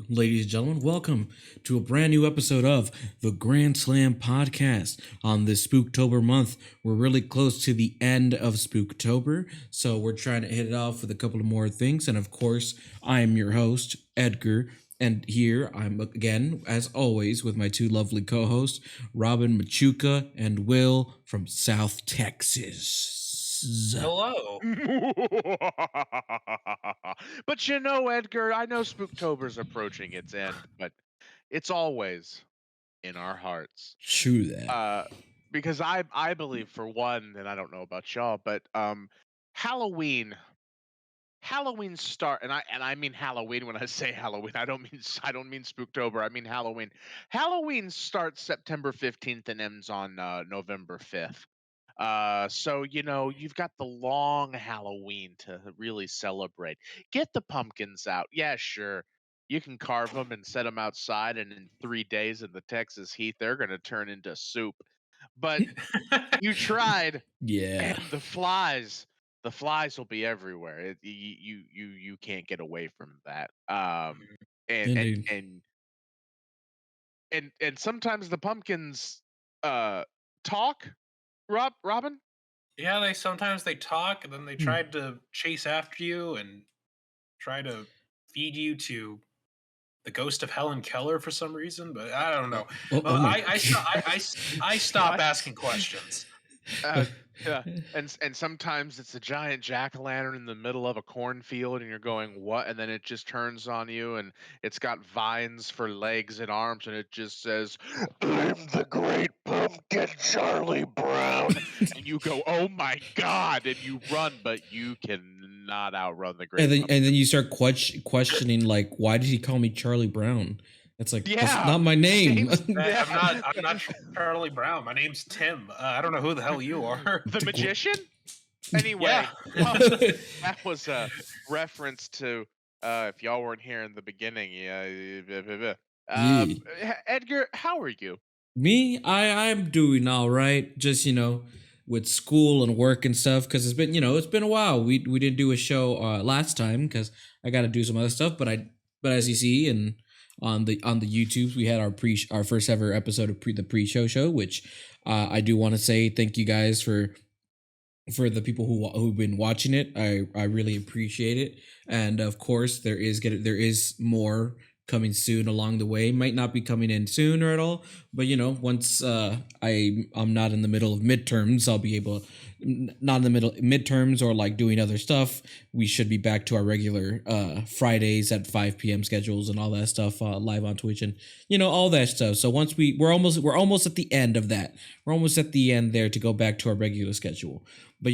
ladies and gentlemen. Welcome to a brand new episode of the Grand Slam Podcast. On this Spooktober month, we're really close to the end of Spooktober, so we're trying to hit it off with a couple of more things. And of course, I am your host, Edgar, and here I'm again, as always, with my two lovely co-hosts, Robin Machuca and Will from South Texas. Hello. But you know, Edgar, I know Spooktober's approaching its end, but it's always in our hearts. True that. Because I believe for one, and I don't know about y'all, but Halloween start and I mean Halloween when I say Halloween. I don't mean Spooktober. I mean Halloween. Halloween starts September 15th and ends on November 5th. So you know you've got the long Halloween to really celebrate. Get the pumpkins out. Yeah, sure. You can carve them and set them outside, and in 3 days in the Texas heat, they're gonna turn into soup. But you tried, Yeah. and the flies will be everywhere. You can't get away from that. And and Indeed. and and sometimes the pumpkins talk. Robin. Yeah, they sometimes talk, and then they tried to chase after you and try to feed you to the ghost of Helen Keller for some reason, but I don't know. I stop What? asking questions. Yeah, and sometimes it's a giant jack-o'-lantern in the middle of a cornfield, and you're going, "What?" And then it just turns on you, and it's got vines for legs and arms, and it just says, "I'm the Great Pumpkin, Charlie Brown," and you go, "Oh my God!" and you run, but you cannot outrun the Great And then Pumpkin. and then you start questioning, like, why did he call me Charlie Brown? That's like, that's Yeah, not my name. yeah. I'm not Charlie Brown. My name's Tim. I don't know who the hell you are. The magician. Anyway, Yeah. that was a reference to if y'all weren't here in the beginning. Yeah. Yeah. Edgar, how are you? Me, I'm doing all right. Just with school and work and stuff, because it's been a while. We didn't do a show last time because I got to do some other stuff. But as you see, and on the YouTubes, we had our first ever episode of the pre-show, which I do want to say thank you guys for the people who've been watching it. I really appreciate it. And of course there is more coming soon along the way. Might not be coming in soon or at all, but once I'm not in the middle of midterms, I'll be able, not in the middle midterms or like doing other stuff, we should be back to our regular Fridays at 5 p.m. schedules and all that stuff, live on Twitch and all that stuff. So once we're almost at the end of that. We're almost at the end there to go back to our regular schedule. But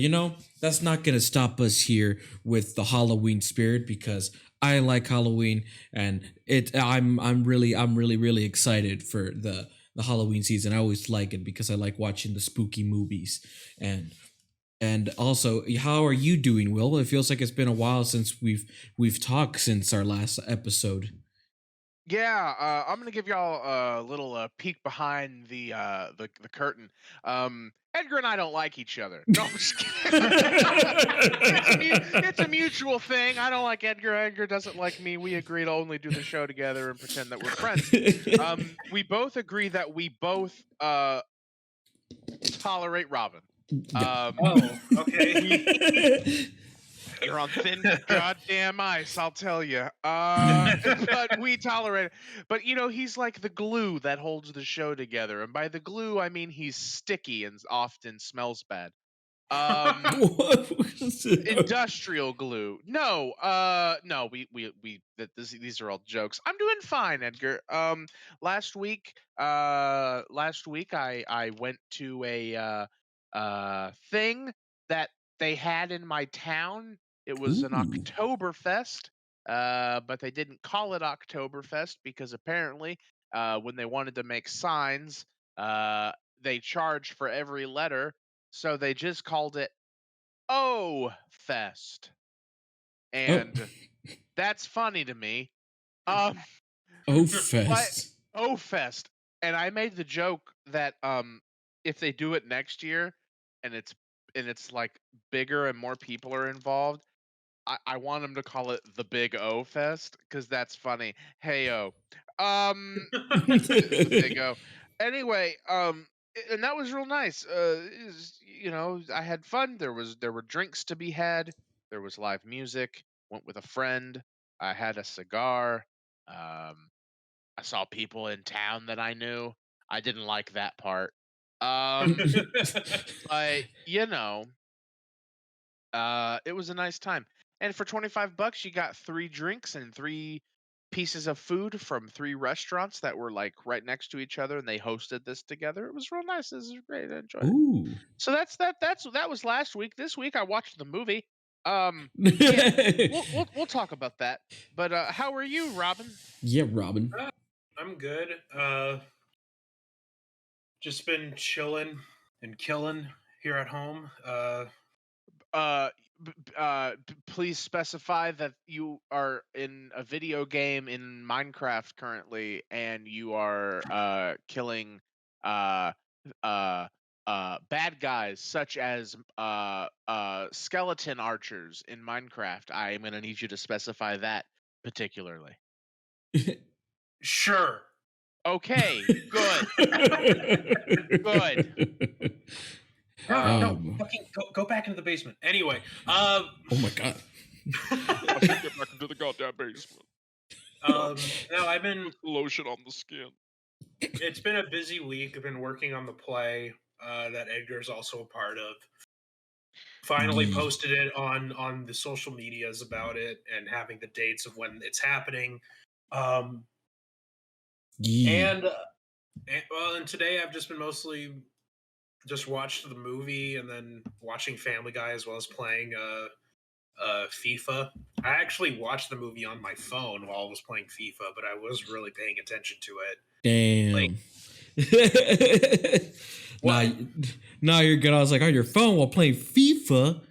that's not gonna stop us here with the Halloween spirit, because I like Halloween, and I'm really excited for the Halloween season. I always like it because I like watching the spooky movies. And also, how are you doing, Will? It feels like it's been a while since we've talked since our last episode. Yeah, I'm gonna give y'all a little peek behind the curtain. Edgar and I don't like each other. No, I'm just kidding. It's a mutual thing. I don't like Edgar. Edgar doesn't like me. We agree to only do the show together and pretend that we're friends. We both agree that we both tolerate Robin. Okay. You're on thin goddamn ice, I'll tell you. But we tolerate it. But he's like the glue that holds the show together, and by the glue I mean he's sticky and often smells bad. Industrial glue. No, no. These are all jokes. I'm doing fine, Edgar. Last week, I went to a thing that they had in my town. It was an Ooh. Oktoberfest, but they didn't call it Oktoberfest because apparently, when they wanted to make signs, they charged for every letter, so they just called it O Fest, Oh, and that's funny to me. Um, oh, but fest. O Fest, and I made the joke that if they do it next year, and it's like bigger and more people are involved, I want him to call it the Big O Fest because that's funny. Hey-o. The Big O. Anyway, and that was real nice. I had fun. There were drinks to be had. There was live music. Went with a friend. I had a cigar. I saw people in town that I knew. I didn't like that part. But it was a nice time. And for $25, you got 3 drinks and 3 pieces of food from 3 restaurants that were like right next to each other, and they hosted this together. It was real nice. This is great. I enjoyed it. Ooh. So that was last week. This week I watched the movie. Yeah, we'll talk about that. But how are you, Robin? Yeah, Robin. I'm good. Just been chilling and killing here at home. Please specify that you are in a video game in Minecraft currently, and you are killing bad guys such as skeleton archers in Minecraft. I am gonna need you to specify that particularly. Sure. Okay, good. Good. No, fucking go back into the basement. Anyway, oh my god. I should get back into the goddamn basement. no, I've been Put lotion on the skin. It's been a busy week. I've been working on the play that Edgar's also a part of. Finally posted it on the social medias about it and having the dates of when it's happening. And today I've just been mostly just watched the movie and then watching Family Guy as well as playing FIFA. I actually watched the movie on my phone while I was playing FIFA, but I was really paying attention to it. Damn. Now you're good. I was like, on your phone while playing FIFA.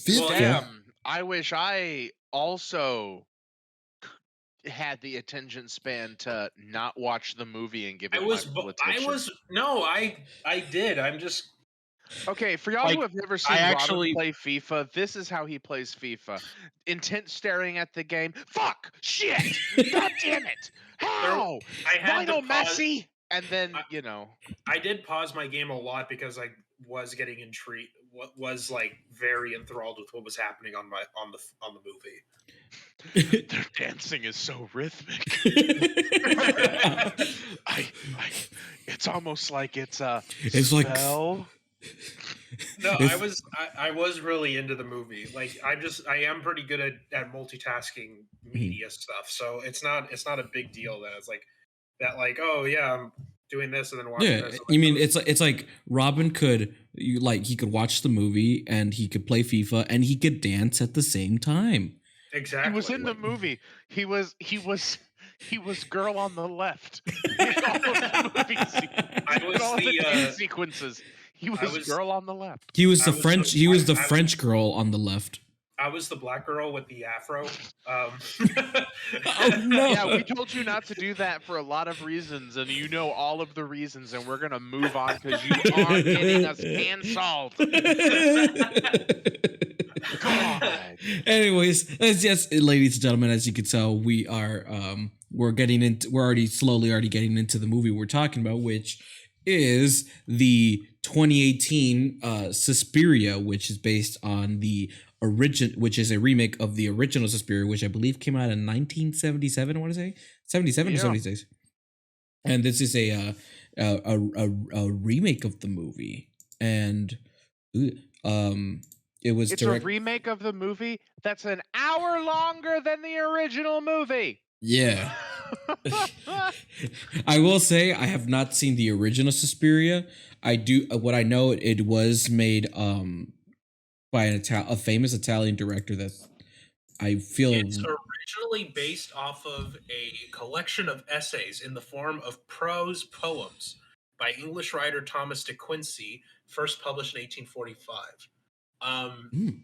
Well, damn. I wish I also had the attention span to not watch the movie and give it my full attention. I did. I'm just okay. For y'all who have never seen Robin play FIFA, this is how he plays FIFA: intent staring at the game. Fuck, shit, god damn it! How? Lionel Messi. And then I did pause my game a lot because I was getting intrigued. Was like very enthralled with what was happening on the movie. Their dancing is so rhythmic. It's almost like it's a spell. No, I was really into the movie. Like I am pretty good at multitasking media stuff. So it's not a big deal that it's like that like, oh yeah, I'm doing this and then watching this. You mean it's like Robin he could watch the movie and he could play FIFA and he could dance at the same time. Exactly. He was in the movie. He was girl on the left. In all of the movie sequences. He was girl on the left. He was the French girl on the left. I was the black girl with the afro. Oh no! Yeah, we told you not to do that for a lot of reasons, and you know all of the reasons, and we're gonna move on because you are getting us canceled. God. Anyways, yes, ladies and gentlemen, as you can tell, we are we're already slowly getting into the movie we're talking about, which is the 2018 Suspiria, which is based on the which is a remake of the original Suspiria, which I believe came out in 1977. I want to say 77 or 76. And this is a remake of the movie, and it's a remake of the movie that's an hour longer than the original movie. Yeah. I will say I have not seen the original Suspiria. I do. What I know, it was made by a famous Italian director that I feel it's originally based off of a collection of essays in the form of prose poems by English writer Thomas de Quincey, first published in 1845. An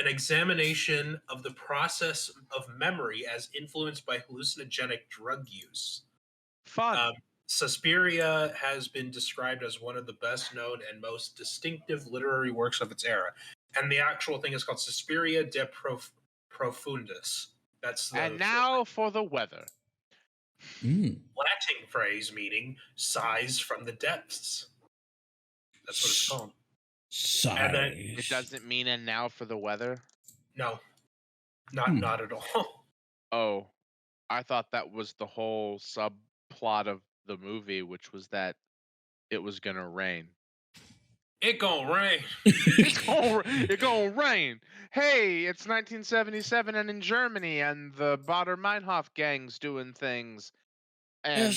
examination of the process of memory as influenced by hallucinogenic drug use. Fun. Suspiria has been described as one of the best known and most distinctive literary works of its era. And the actual thing is called Suspiria de Profundis. That's the And now for the weather. Latin phrase meaning sighs from the depths. That's what it's called. And then It doesn't mean and now for the weather? no, not at all. Oh, I thought that was the whole subplot of the movie, which was that it was gonna rain. It gonna rain. It gonna rain. Hey, it's 1977 and in Germany, and the Bader Meinhof gang's doing things, and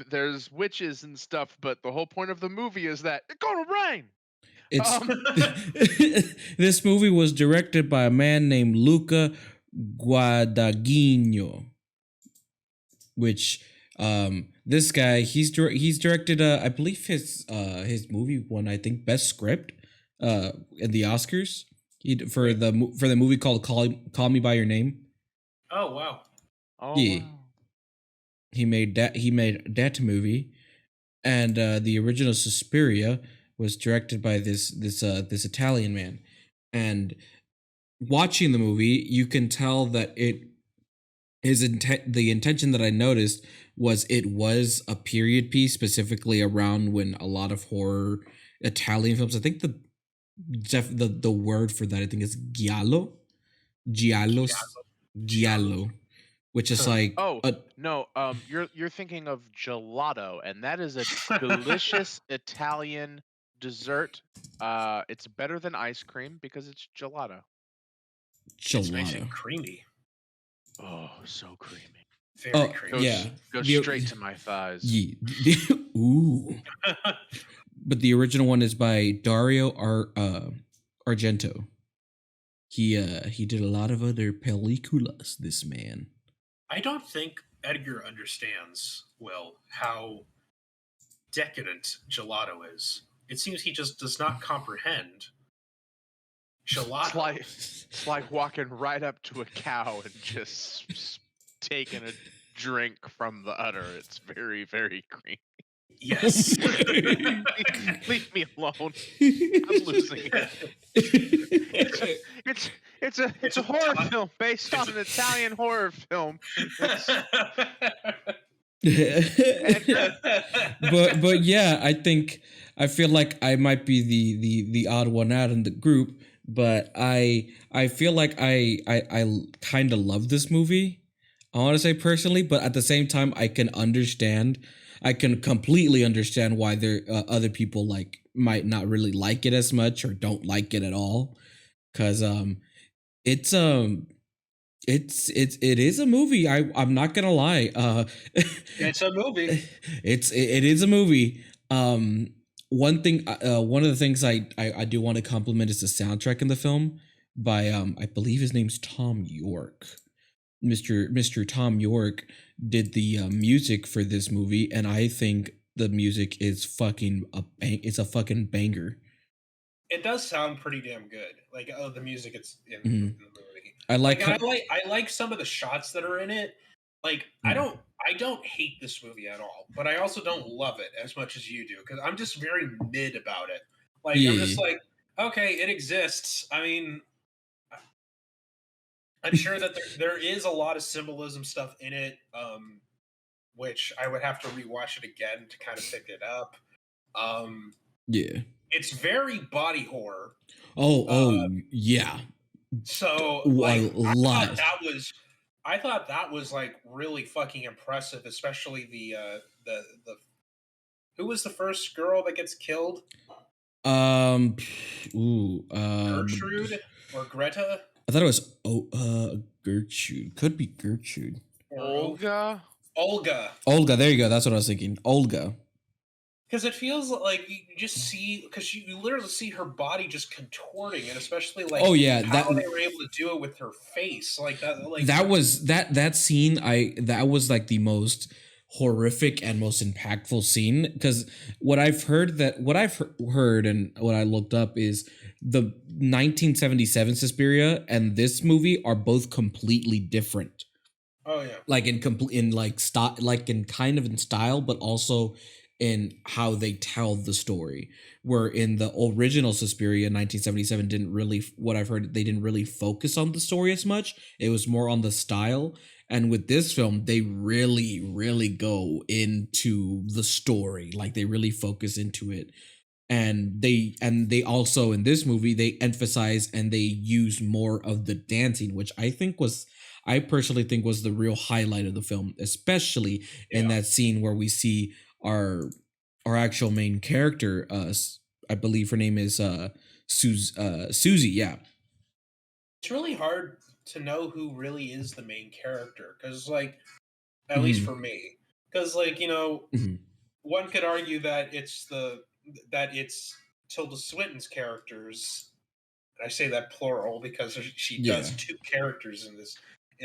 there's witches and stuff. But the whole point of the movie is that it's gonna rain. This movie was directed by a man named Luca Guadagnino, which this guy he's directed I believe his movie won, I think, best script in the Oscars for the movie called Call Me by Your Name. Oh wow. Oh yeah. wow. He made that movie, and the original Suspiria was directed by this Italian man. And watching the movie, you can tell that the intention that I noticed was it was a period piece, specifically around when a lot of horror Italian films. I think the word for that, I think, is giallo, which is like you're thinking of gelato, and that is a delicious Italian dessert. It's better than ice cream because it's gelato. It's nice and creamy. Oh, so creamy. Very creamy. Goes straight to my thighs. Yeah. Ooh. But the original one is by Dario Argento. He did a lot of other películas, this man. I don't think Edgar understands, Will, how decadent gelato is. It seems he just does not comprehend gelato. It's like walking right up to a cow and just taking a drink from the udder. It's very, very creamy. Yes. Leave me alone. I'm losing it. It's a horror film based on an Italian horror film. but yeah, I feel like I might be the odd one out in the group, but I feel like I kind of love this movie. I want to say personally, but at the same time, I can completely understand why there other people might not really like it as much or don't like it at all, because it is a movie. I'm not gonna lie. It's a movie. It is a movie. One of the things I do want to compliment is the soundtrack in the film by I believe his name's Tom York. Mr. Tom York did the music for this movie, and I think the music is it's a fucking banger. It does sound pretty damn good. Like, the music it's in the movie. I like some of the shots that are in it. Like, I don't hate this movie at all, but I also don't love it as much as you do, because I'm just very mid about it. Like, I'm just like, okay, it exists. I mean, I'm sure that there is a lot of symbolism stuff in it, which I would have to rewatch it again to kind of pick it up. Yeah. It's very body horror. Yeah. So I thought that was like really fucking impressive, especially the who was the first girl that gets killed? Gertrude or Greta? I thought it was Gertrude. Could be Gertrude. Olga. There you go. That's what I was thinking. Olga. Because it feels like you just see, because you literally see her body just contorting, and especially like how they were able to do it with her face, like that. Like that was that scene. That was like the most horrific and most impactful scene, because what I've heard and what I looked up is the 1977 Suspiria and this movie are both completely different. Oh yeah, like in kind of in style, but also in how they tell the story. Where in the original Suspiria 1977 didn't really, what I've heard, they didn't really focus on the story as much. It was more on the style. And with this film, they really, really go into the story. Like they really focus into it. And they also in this movie they emphasize and they use more of the dancing, which I personally think was the real highlight of the film, especially in Yeah. that scene where we see our actual main character, I believe her name is Susie. Yeah. It's really hard to know who really is the main character because, like, at least Mhm. for me, because, like, Mhm. one could argue that it's Tilda Swinton's characters. And I say that plural because she Yeah. does two characters in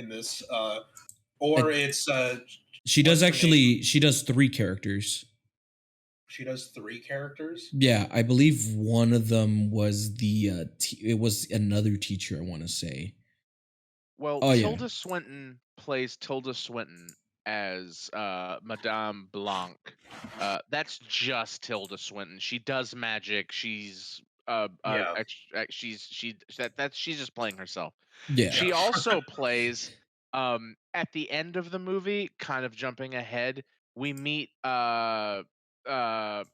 this, or It, it's she does what's her name? actually, she does three characters. She does three characters. Yeah, I believe one of them was it was another teacher, I want to say. Well, Oh yeah. Tilda Swinton plays Tilda Swinton as Madame Blanc. That's just Tilda Swinton. She does magic. She's Yeah, she's just playing herself. Yeah. She yeah, also plays at the end of the movie, kind of jumping ahead, we meet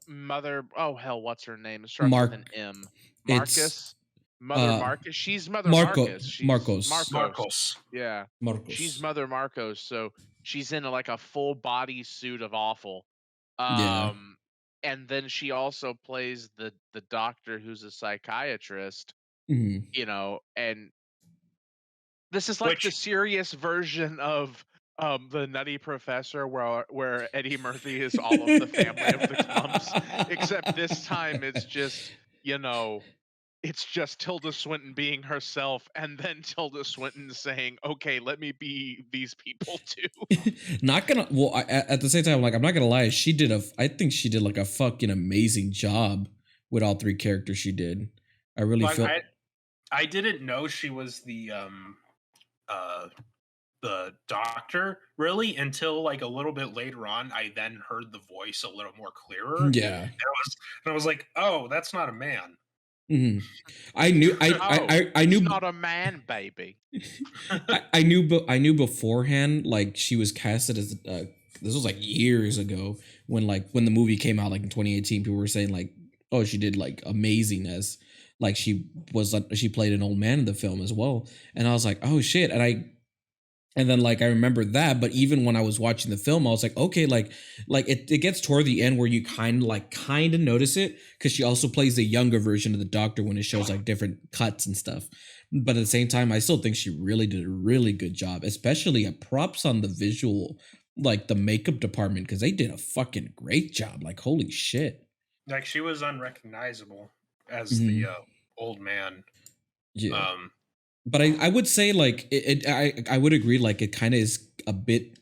Mother, oh hell, what's her name? It starts with an Mark M. it's Marcus. Mother uh Marcus. She's Mother Marcus. She's Marcos. Marcos. Marcos. Yeah. She's Marcos. Mother Marcos. So she's in like a full body suit of awful. Yeah. Um and then she also plays the doctor who's a psychiatrist, Mhm. and this is like the Which serious version of the Nutty Professor, where Eddie Murphy is all of the family of the Clumps, except this time it's just you know it's just Tilda Swinton being herself, and then Tilda Swinton saying, "Okay, let me be these people too." Not gonna, well, at the same time, like, I'm not gonna lie, I think she did like a fucking amazing job with all three characters she did. I really like feel. I didn't know she was uh the doctor really until like a little bit later on. I then heard the voice a little more clearer, and Yeah. I was like, oh, that's not a man. Hmm. I knew Oh, I he's knew not a man, baby. I knew beforehand, like she was casted as this was like years ago when the movie came out, like in 2018. People were saying like, oh, she did like amazing as, like, she played an old man in the film as well. And I was like, oh shit. And then like I remember that, but even when I was watching the film, I was like, okay, like it gets toward the end where you kind of notice it, because she also plays the younger version of the doctor when it shows like different cuts and stuff. But at the same time, I still think she really did a really good job, especially props on the visual, like the makeup department, because they did a fucking great job. Like holy shit. Like she was unrecognizable as the Mhm. old man. Yeah. Um, But I would say like I would agree, like it kind of is a bit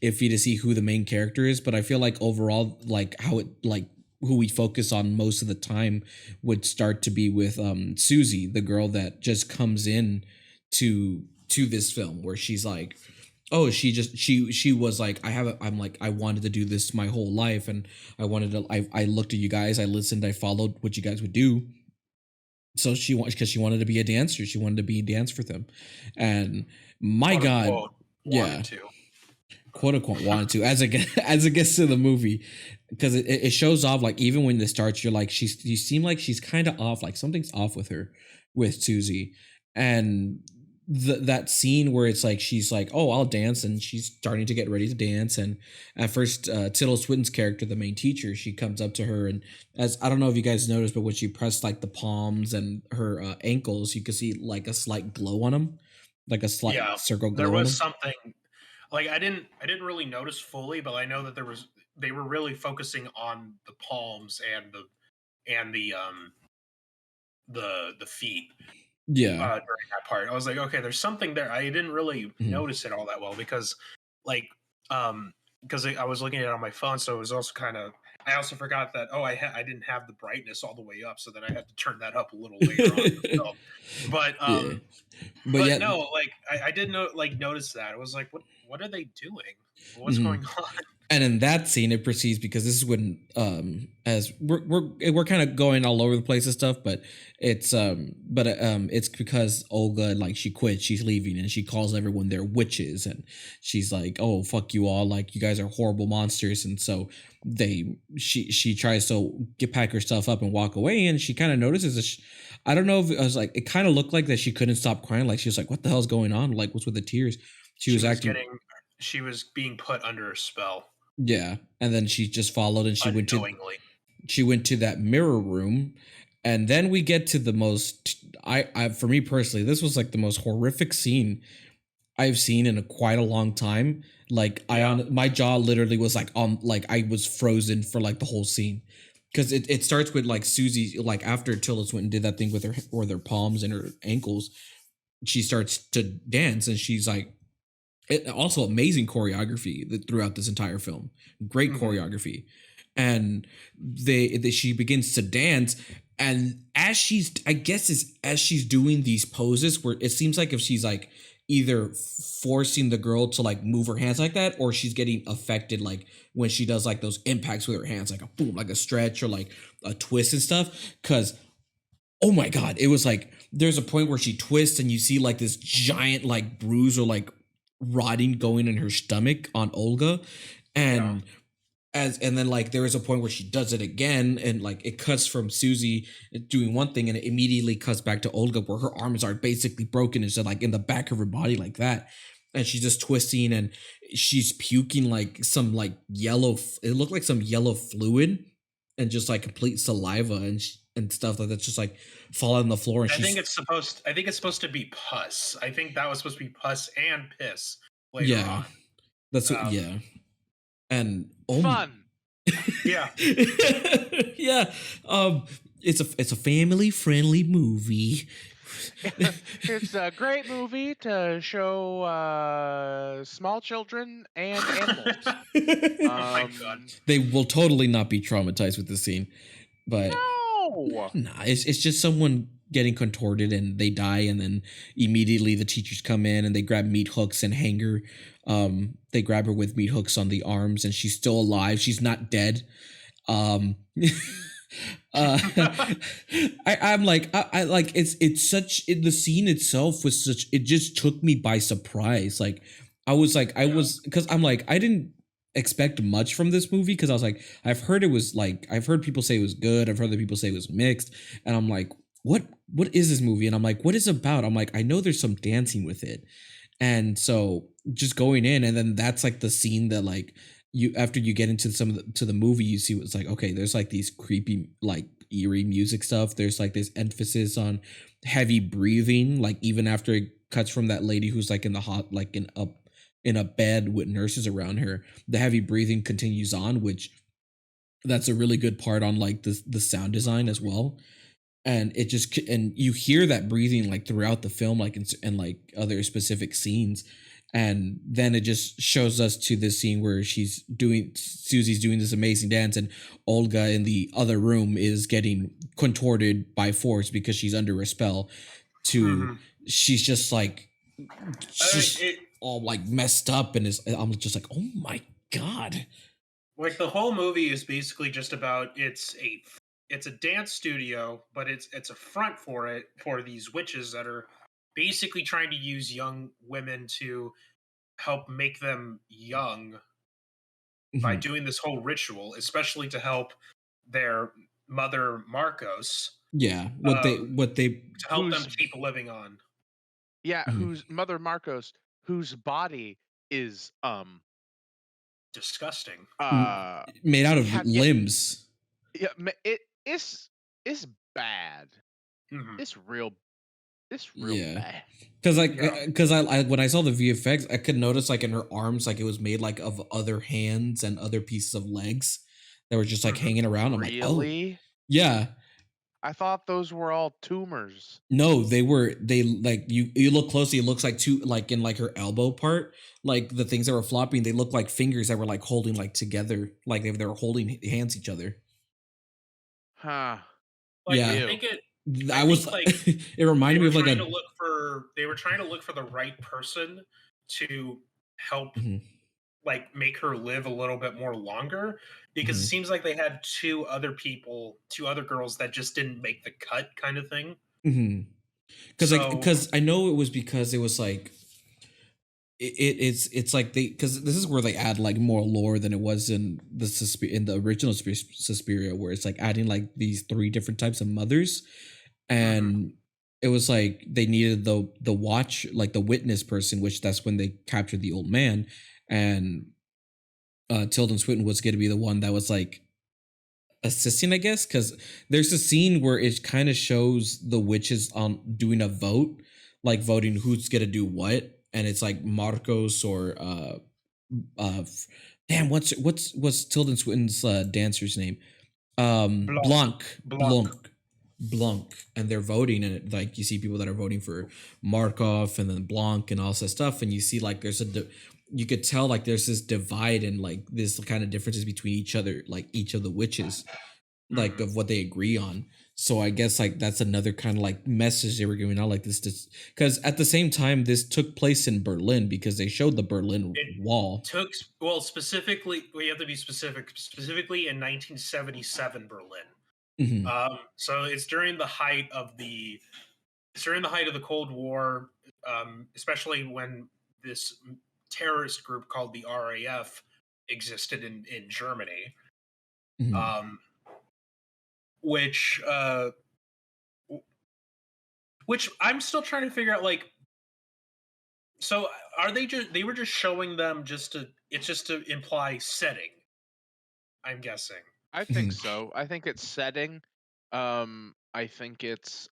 iffy to see who the main character is, but I feel like overall, like how it, like who we focus on most of the time would start to be with Susie, the girl that just comes in to this film, where she's like, oh, she was like, I'm like, I wanted to do this my whole life, and I looked at you guys, I listened, I followed what you guys would do. So because she wanted to be a dancer, she wanted to be dance for them. And my quote god, unquote wanted yeah, to. quote unquote wanted to, as as it gets to the movie, because it shows off, like even when it starts, you're like, you seem like she's kind of off, like something's off with her, with Susie. And that scene where it's like she's like, oh, I'll dance, and she's starting to get ready to dance. And at first, Tilda Swinton's character, the main teacher, she comes up to her, and as I don't know if you guys noticed, but when she pressed like the palms and her ankles, you could see like a slight glow on them, like a slight Yeah, circle there glow on was them. something like I didn't really notice fully, but I know that they were really focusing on the palms and the feet Yeah. during that part. I was like, okay, there's something there. I didn't really Mhm. notice it all that well because, like, because I was looking at it on my phone, so it was also kind of. I also forgot that I didn't have the brightness all the way up, so then I had to turn that up a little later on in the film. But Yeah. But but yeah, no, like I did notice that. I was like, what are they doing? What's going on? And in that scene, it proceeds because this is when, as we're kind of going all over the place and stuff, but it's because Olga, like, she quit, she's leaving, and she calls everyone their witches, and she's like, "Oh, fuck you all, like, you guys are horrible monsters," and so she tries to pack her stuff up and walk away, and she kind of notices that I don't know if I was like, it kind of looked like that she couldn't stop crying, like she was like, "What the hell's going on? Like, what's with the tears?" She was acting. She was being put under a spell. Yeah, and then she just followed, and she went to that mirror room, and then we get to the most. I for me personally, this was like the most horrific scene I've seen in quite a long time. Like, my jaw literally was like like I was frozen for like the whole scene, because it starts with like Susie, like after Tilda Swinton did that thing with her palms and her ankles, she starts to dance, and she's like. Also amazing choreography throughout this entire film. Great choreography. And she begins to dance, and as she's doing these poses where it seems like if she's like either forcing the girl to like move her hands like that, or she's getting affected, like when she does like those impacts with her hands, like a boom, like a stretch or like a twist and stuff. Because oh my god, it was like there's a point where she twists and you see like this giant like bruise or like rotting going in her stomach on Olga, and and then like there is a point where she does it again, and like it cuts from Susie doing one thing, and it immediately cuts back to Olga where her arms are basically broken and so like in the back of her body like that, and she's just twisting, and she's puking like some like yellow. It looked like some yellow fluid, and just like complete saliva and stuff like that's just like falling on the floor. And I think it's supposed to be pus. I think that was supposed to be pus and piss later on. That's what, yeah. And fun. Yeah. Yeah. It's a family friendly movie. It's a great movie to show small children and animals. Oh my god. They will totally not be traumatized with the scene. But no. Nah, it's just someone getting contorted and they die, and then immediately the teachers come in and they grab meat hooks and hang her. They grab her with meat hooks on the arms, and she's still alive. She's not dead. I'm like I like it's such the scene itself was such, it just took me by surprise. Like I was because I'm like I didn't expect much from this movie, because I was like I've heard people say it was good, I've heard other people say it was mixed, and I'm like what is this movie? And I'm like, what is it about? I'm like, I know there's some dancing with it, and so just going in, and then that's like the scene that like you after you get into the movie, you see what's like, okay, there's like these creepy like eerie music stuff, there's like this emphasis on heavy breathing, like even after it cuts from that lady who's like in the hot like in a bed with nurses around her, the heavy breathing continues on, which that's a really good part on like the sound design as well. And it just, and you hear that breathing like throughout the film, like in like other specific scenes. And then it just shows us to this scene where Susie's doing this amazing dance, and Olga in the other room is getting contorted by force because she's under a spell she's just like all like messed up, and I'm just like, oh my god. Like the whole movie is basically just about it's a dance studio, but it's a front for these witches that are basically trying to use young women to help make them young by doing this whole ritual, especially to help their mother Marcos. Yeah, what they to help them keep living on. Yeah, whose mother Marcos, whose body is disgusting. Made out of limbs. Yeah, it's bad. It's real bad. Because I when I saw the VFX, I could notice like in her arms, like it was made like of other hands and other pieces of legs that were just like hanging around. I'm like, oh, yeah. I thought those were all tumors. No, they like you look closely, it looks like two, like in like her elbow part, like the things that were flopping, they look like fingers that were like holding like together, like they were holding hands each other. Huh. Like, yeah. I think it reminded me of like they were trying to look for the right person to help like make her live a little bit more longer, because it Mhm. seems like they had two other girls that just didn't make the cut, kind of thing. Mhm. So Because I know it was because it was like it's like they because this is where they add like more lore than it was in in the original Suspiria, where it's like adding like these three different types of mothers, mhm, and it was like they needed the watch, like the witness person, which that's when they captured the old man, and Tilda Swinton was going to be the one that was like assisting, I guess, because there's a scene where it kind of shows the witches on doing a vote, like voting who's gonna do what, and it's like Marcos or uh damn, what's Tilda Swinton's dancer's name? Blanc, Blanc, Blanc. Blanc, Blanc, and they're voting, and like you see people that are voting for Markov and then Blanc and all that stuff, and you see like you could tell like there's this divide and like this kind of differences between each other, like each of the witches, like Mhm. of what they agree on. So I guess like that's another kind of like message they were giving out, like this, because at the same time this took place in Berlin because they showed the Berlin It Wall. took, well, specifically, we have to be specific. Specifically in 1977 Berlin. Hmm. So it's during the height of the Cold War, especially when this terrorist group called the RAF existed in Germany, Hmm. um, which uh, which I'm still trying to figure out. Like, so are they were just showing them just to it's just to imply setting? I'm guessing. I think Hmm. so. I think it's setting. I think it's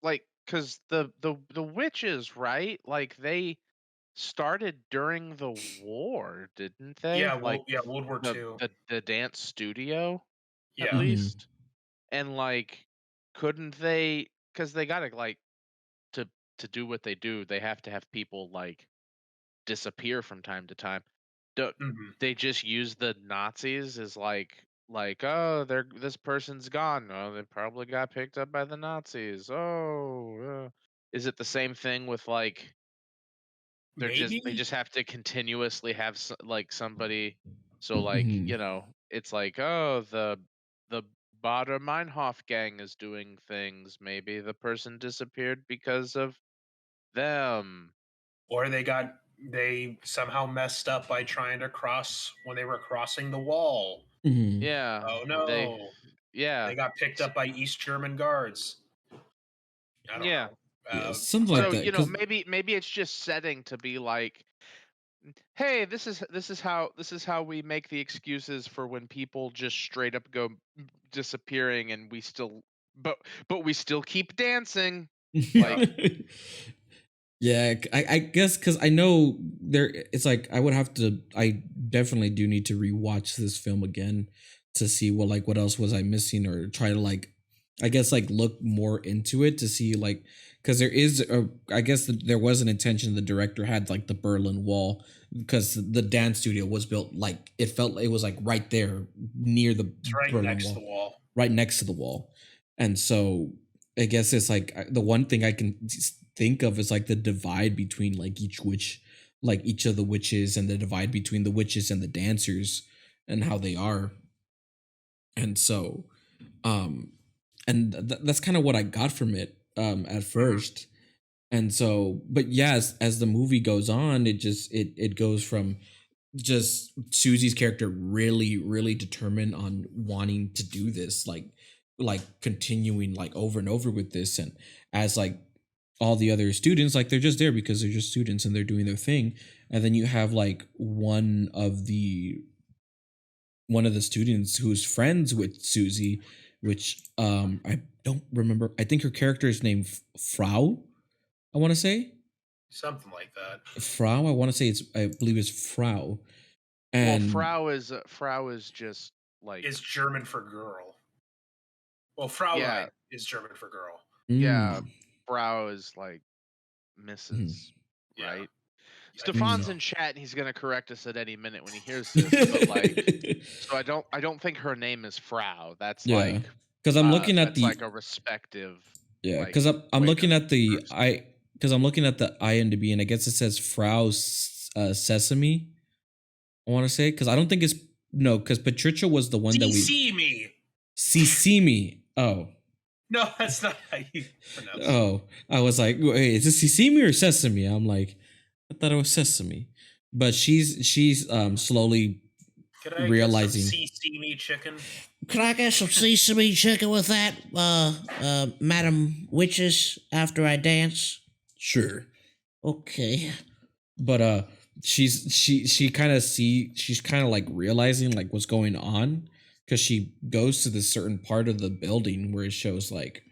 like because the witches, right? Like they started during the war, didn't they? Yeah, Like World War the II. the dance studio, at Yeah. Hmm. least. And like, couldn't they? Because they gotta like to to do what they do, they have to have people like disappear from time to time. Do Hmm. they just use the Nazis as like oh they're this person's gone. Oh, they probably got picked up by the Nazis. Oh, is it the same thing with like they Maybe, just have to continuously have like somebody so like Hmm. it's like oh the Bader Meinhof gang is doing things. Maybe the person disappeared because of them. or they somehow messed up by trying to cross when they were crossing the wall. Hmm. Yeah, Oh they no, yeah. they got picked S- up by East German guards. I don't Yeah. know. Yeah, something like But So, that. Because maybe it's just setting to be like, hey, this is how we make the excuses for when people just straight up go disappearing and we still but but we still keep dancing. yeah, Like, yeah, I guess because I know there, it's like I would have to. I definitely do need to rewatch this film again to see what else was I missing, or try to like, I guess like look more into it to see like, because there is a, I guess there was an intention the director had like the Berlin Wall, because the dance studio was built like it felt like it was like right there near the it's right Berlin next to the Wall, wall. right next to the wall. And so I guess it's like the one thing I can think of is like the divide between like each witch, like each of the witches, and the divide between the witches and the dancers and how they are. And so, um, and that's kind of what I got from it at Mhm. first. And so, but yeah, as the movie goes on, it goes from just Susie's character really determined on wanting to do this, like continuing like over and over with this, and as like all the other students, like they're just there because they're just students and they're doing their thing. And then you have like one of the students who's friends with Susie, which I don't remember. I think her character is named Frau, I want to say. Something like that. Frau, I want to say I believe it's Frau. well, And Frau is just like Is German for girl. Well, Fraulein yeah, is German for girl. yeah. mm, Frau is like mm, Mrs. Yeah, Right? I think so. Stefan's in chat and he's gonna correct us at any minute when he hears this, but like so I don't think her name is Frau. yeah, because I'm looking at That's the like a respective yeah, like because I'm way to looking at the person. I because I'm looking at the IMDb, and I guess it says Frau Sesame. I want to say because I don't think it's no because Patricia was the one that we See me. Sesame. Oh. No, that's not how you pronounce it. Oh, I was like, wait, is this Sesame or Sesame? I'm like, I thought it was Sesame, but she's slowly Could I realizing. get some see me chicken? Could I get some sesame chicken with that, Madam Witches, after I dance? Sure. Okay. But she's kind of like realizing like what's going on because she goes to this certain part of the building where it shows like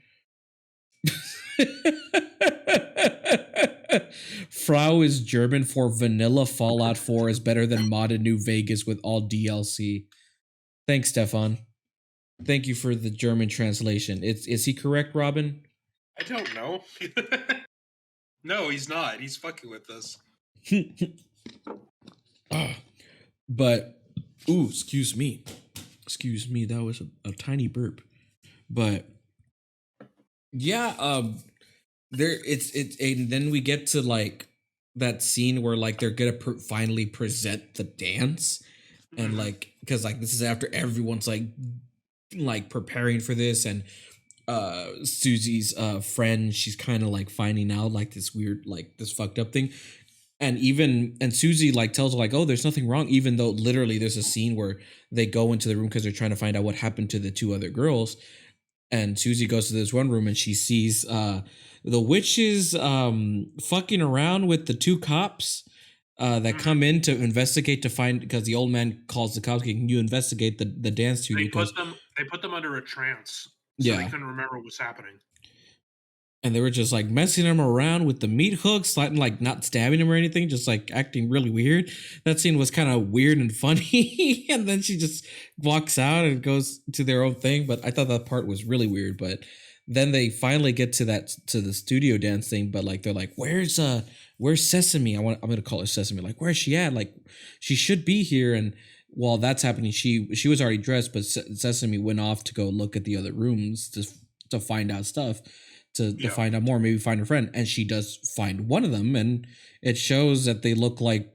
Frau is German for vanilla Fallout 4 is better than modded New Vegas with all DLC. Thanks, Stefan. Thank you for the German translation. Is he correct, Robin? I don't know. No, he's not. He's fucking with us. But excuse me, that was a tiny burp. But yeah, there it's and then we get to like that scene where like they're gonna finally present the dance, and like because like this is after everyone's like preparing for this, and Susie's friend, she's kind of like finding out like this weird like this fucked up thing. And Susie like tells her like, oh, there's nothing wrong, even though literally there's a scene where they go into the room because they're trying to find out what happened to the two other girls. And Susie goes to this one room and she sees the witches fucking around with the two cops that come in to investigate to find, because the old man calls the cops, can you investigate the dance studio? They put them under a trance, so they couldn't remember what was happening. And they were just like messing him around with the meat hooks, like not stabbing him or anything, just like acting really weird. That scene was kind of weird and funny. And then she just walks out and goes to their own thing. But I thought that part was really weird. But then they finally get to the studio dance thing. But like they're like, where's Sesame? I'm gonna call her Sesame. Like, where's she at? Like, she should be here. And while that's happening, she was already dressed, but Sesame went off to go look at the other rooms to find out stuff. To find out more, maybe find her friend, and she does find one of them, and it shows that they look like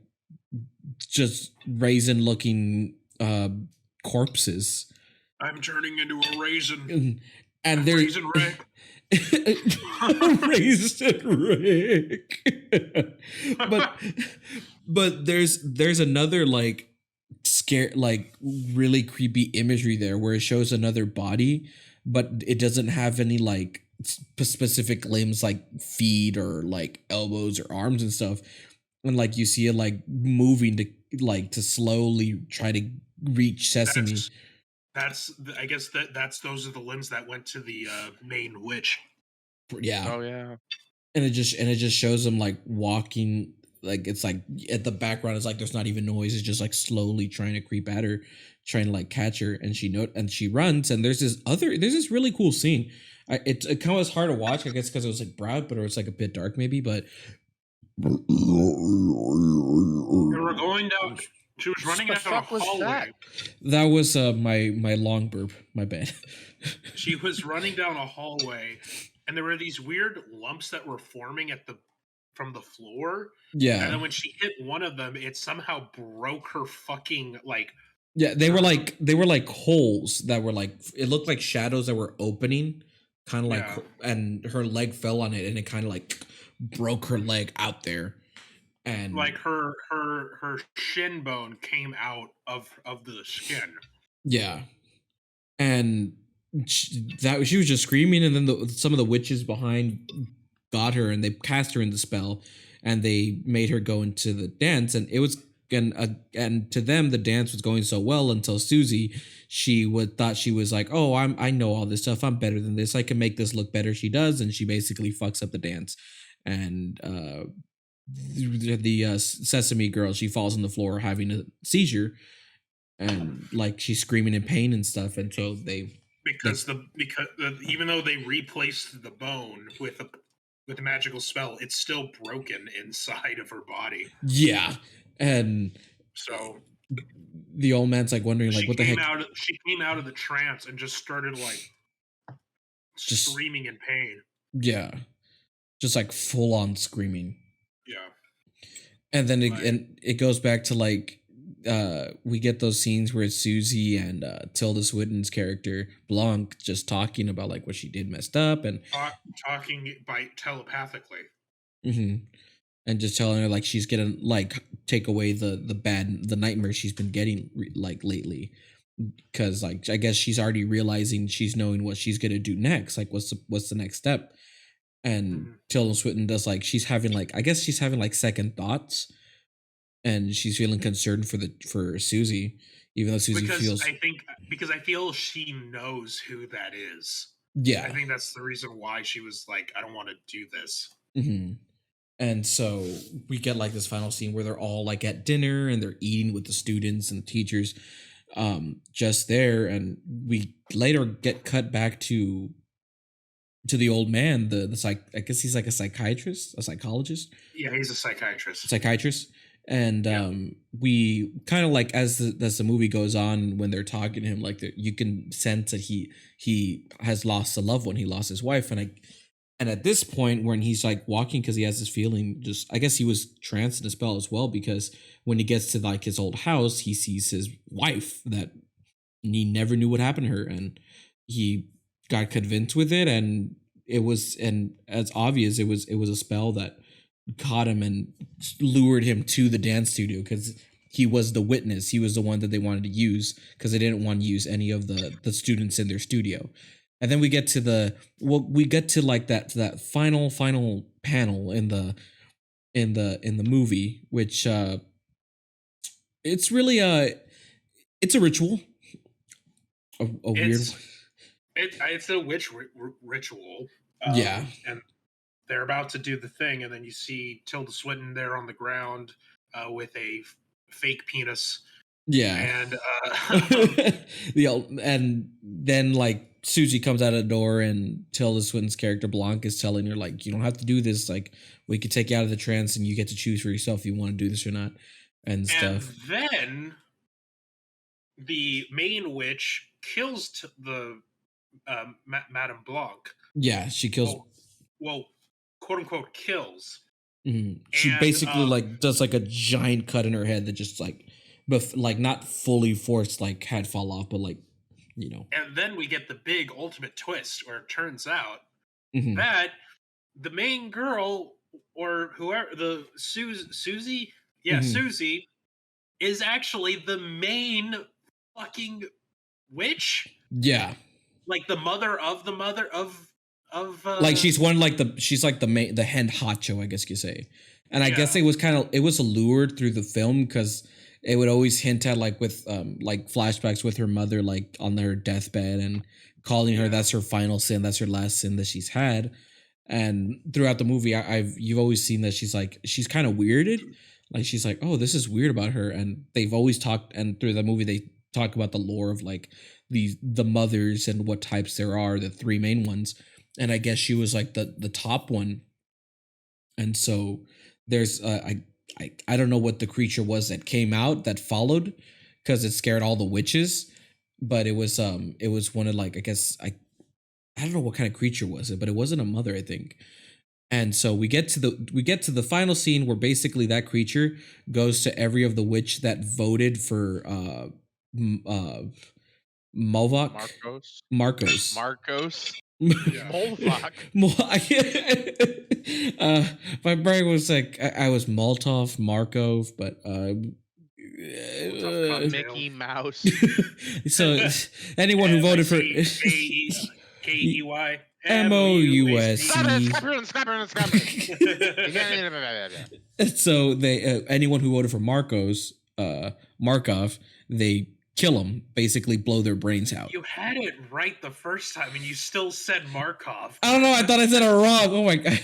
just raisin-looking corpses. I'm turning into a raisin, and they're Raisin Rick. Raisin Rick. but there's another like scare, like really creepy imagery there where it shows another body, but it doesn't have any like specific limbs like feet or like elbows or arms and stuff, and like you see it like moving to slowly try to reach Sesame. That's I guess that's those are the limbs that went to the main witch. Yeah. Oh yeah. And it just shows them like walking, like it's like at the background it's like there's not even noise, it's just like slowly trying to creep at her, trying to like catch her, and she runs, and there's this really cool scene. It kind of was hard to watch, I guess, because it was like bright, but it was like a bit dark, maybe. But they were going down. She was running down a hallway. That was my long burp. My bad. She was running down a hallway, and there were these weird lumps that were forming from the floor. Yeah. And then when she hit one of them, it somehow broke her fucking like. Yeah, they were like holes that were like, it looked like shadows that were opening. Kind of like, and her leg fell on it, and it kind of like broke her leg out there, and like her shin bone came out of the skin. Yeah, and she was just screaming, and then some of the witches behind got her, and they cast her in the spell, and they made her go into the dance, and it was. And to them, the dance was going so well until Susie, thought she was like, oh, I know all this stuff. I'm better than this. I can make this look better. She does, and she basically fucks up the dance. And the Sesame girl, she falls on the floor having a seizure, and like she's screaming in pain and stuff. And so because even though they replaced the bone with a magical spell, it's still broken inside of her body. Yeah. And so the old man's like wondering like what the heck. She came out of the trance and just started like just screaming in pain. Yeah. Just like full on screaming. Yeah. And then Right. it goes back to like we get those scenes where it's Susie and Tilda Swinton's character Blanc just talking about like what she did messed up and Talking by telepathically. mhm, and just telling her like she's gonna like take away the nightmare she's been getting like lately, because like I guess she's already realizing she's knowing what she's gonna do next, like what's the next step. And Mhm. Tilda Swinton does like she's having like I guess she's having like second thoughts, and she's feeling concerned for Susie, even though Susie feels Because I feel she knows who that is. yeah. I think that's the reason why she was like, I don't want to do this. hmm And so we get like this final scene where they're all like at dinner and they're eating with the students and the teachers, just there, and we later get cut back to the old man, the psych. I guess he's like a psychiatrist, a psychologist, Yeah, he's a psychiatrist. and Yeah. we kind of like as the movie goes on, when they're talking to him, like you can sense that he has lost a loved one, he lost his wife, and at this point when he's like walking, because he has this feeling, just I guess he was tranced in a spell as well, because when he gets to like his old house, he sees his wife that he never knew what happened to her, and he got convinced with it, and as obvious, it was a spell that caught him and lured him to the dance studio, because he was the witness, he was the one that they wanted to use, because they didn't want to use any of the students in their studio. And then we get to like that final panel in the movie, which it's really it's a ritual, a weird It's a witch ritual. Yeah. And they're about to do the thing, and then you see Tilda Swinton there on the ground with a fake penis. Yeah. And and then like Susie comes out of the door, and Tilda Swinton's character Blanc is telling her like, you don't have to do this, like we could take you out of the trance and you get to choose for yourself if you want to do this or not, and stuff. And then the main witch kills the Madame Blanc. Yeah, she kills. Well, quote unquote kills. Mm-hmm. She basically like does like a giant cut in her head that just like, but like not fully forced, like head fall off, but like, you know. And then we get the big ultimate twist where it turns out Mm-hmm. that the main girl, or whoever, the Susie, Mm-hmm. Susie is actually the main fucking witch. Yeah, like the mother of like she's one like she's like the hand honcho, I guess you could say. And I guess it was allured through the film, because it would always hint at like with like flashbacks with her mother like on her deathbed, and calling her that's her final sin, that's her last sin that she's had. And throughout the movie, you've always seen that she's kind of weirded, like she's like, oh, this is weird about her. And they've always talked, and through the movie they talk about the lore of like the mothers and what types there are, the three main ones, and I guess she was like the top one. And so there's I don't know what the creature was that came out that followed, because it scared all the witches, but it was one of like, I guess I don't know what kind of creature was it, but it wasn't a mother, I think. And so we get to the final scene where basically that creature goes to every of the witch that voted for Mulvok. Marcos. Mulvok. My brain was like I was Molotov, Markov, but Mickey Mouse. So anyone who voted for KEY MOUSC. So they anyone who voted for Markov, they kill them, basically blow their brains out. You had it right the first time, and you still said Markov. I don't know. I thought I said it wrong. Oh my god.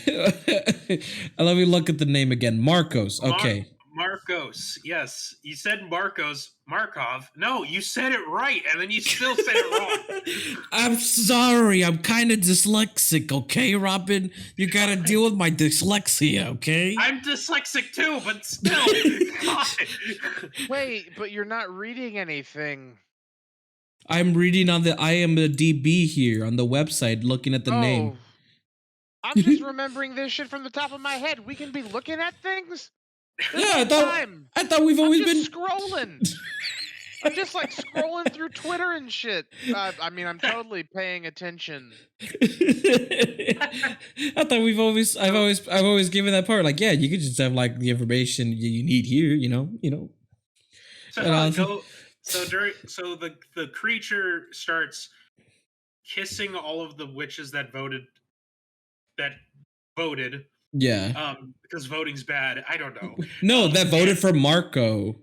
Let me look at the name again. Marcos. Okay. Marcos. Yes, you said Markov. No, you said it right, and then you still said it wrong. I'm sorry. I'm kind of dyslexic. Okay, Robin. You gotta deal with my dyslexia. Okay. I'm dyslexic too, but still. Wait, but you're not reading anything. I'm reading on the IMDb here on the website, looking at the name. I'm just remembering this shit from the top of my head. We can be looking at things. Yeah, Time. I thought we've I'm always just been scrolling. I'm just like scrolling through Twitter and shit. I mean, I'm totally paying attention. I thought I've always given that part. Like, yeah, you could just have like the information you need here, you know. So And I was- the creature starts kissing all of the witches that voted. Yeah. Because voting's bad. I don't know. No, that voted for Marco.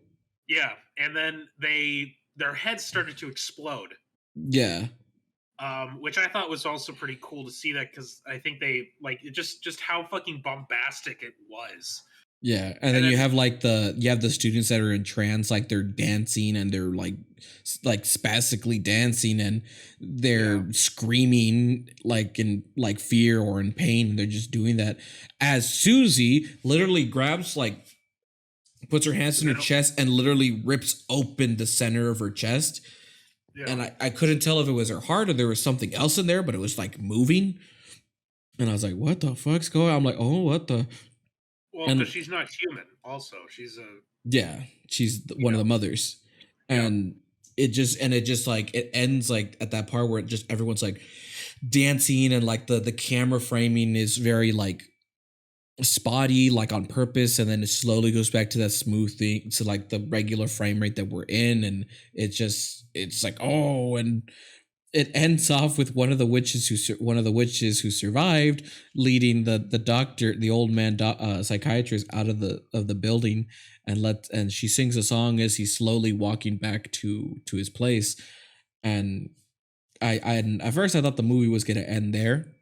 Yeah, and then their heads started to explode. Yeah. Which I thought was also pretty cool to see that, because I think they like it just how fucking bombastic it was. Yeah, and then you have like the students that are in trance, like they're dancing and they're like spastically dancing and they're screaming like in like fear or in pain. And they're just doing that as Susie literally grabs puts her hands in her chest and literally rips open the center of her chest. Yeah. And I couldn't tell if it was her heart or there was something else in there, but it was like moving. And I was like, what the fuck's going on? I'm like, oh, what the? Well, because she's not human. Also, she's one of the mothers, and it ends like at that part where it just everyone's like dancing and like the camera framing is very like spotty, like on purpose, and then it slowly goes back to that smooth thing to like the regular frame rate that we're in, and it's like, oh, and it ends off with one of the witches who survived leading the old man psychiatrist out of the building and she sings a song as he's slowly walking back to his place. And I at first I thought the movie was going to end there,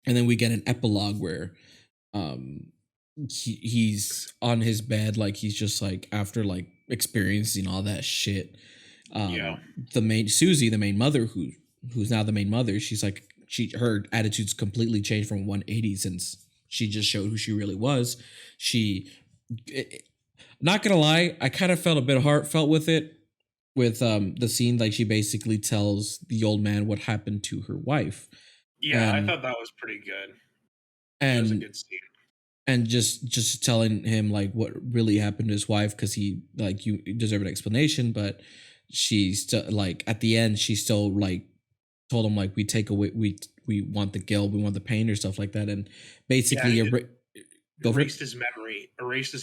and then we get an epilogue where he's on his bed, like he's just like after like experiencing all that shit. The main mother, who's now the main mother, she's like her attitude's completely changed from 180 since she just showed who she really was. Not gonna lie, I kind of felt a bit heartfelt with it, with the scene like she basically tells the old man what happened to her wife. Yeah, I thought that was pretty good. And it was a good scene. And just telling him like what really happened to his wife, because he like, you deserve an explanation, but she's still like at the end she still like told him like we want the guilt, we want the pain or stuff like that, and basically erased his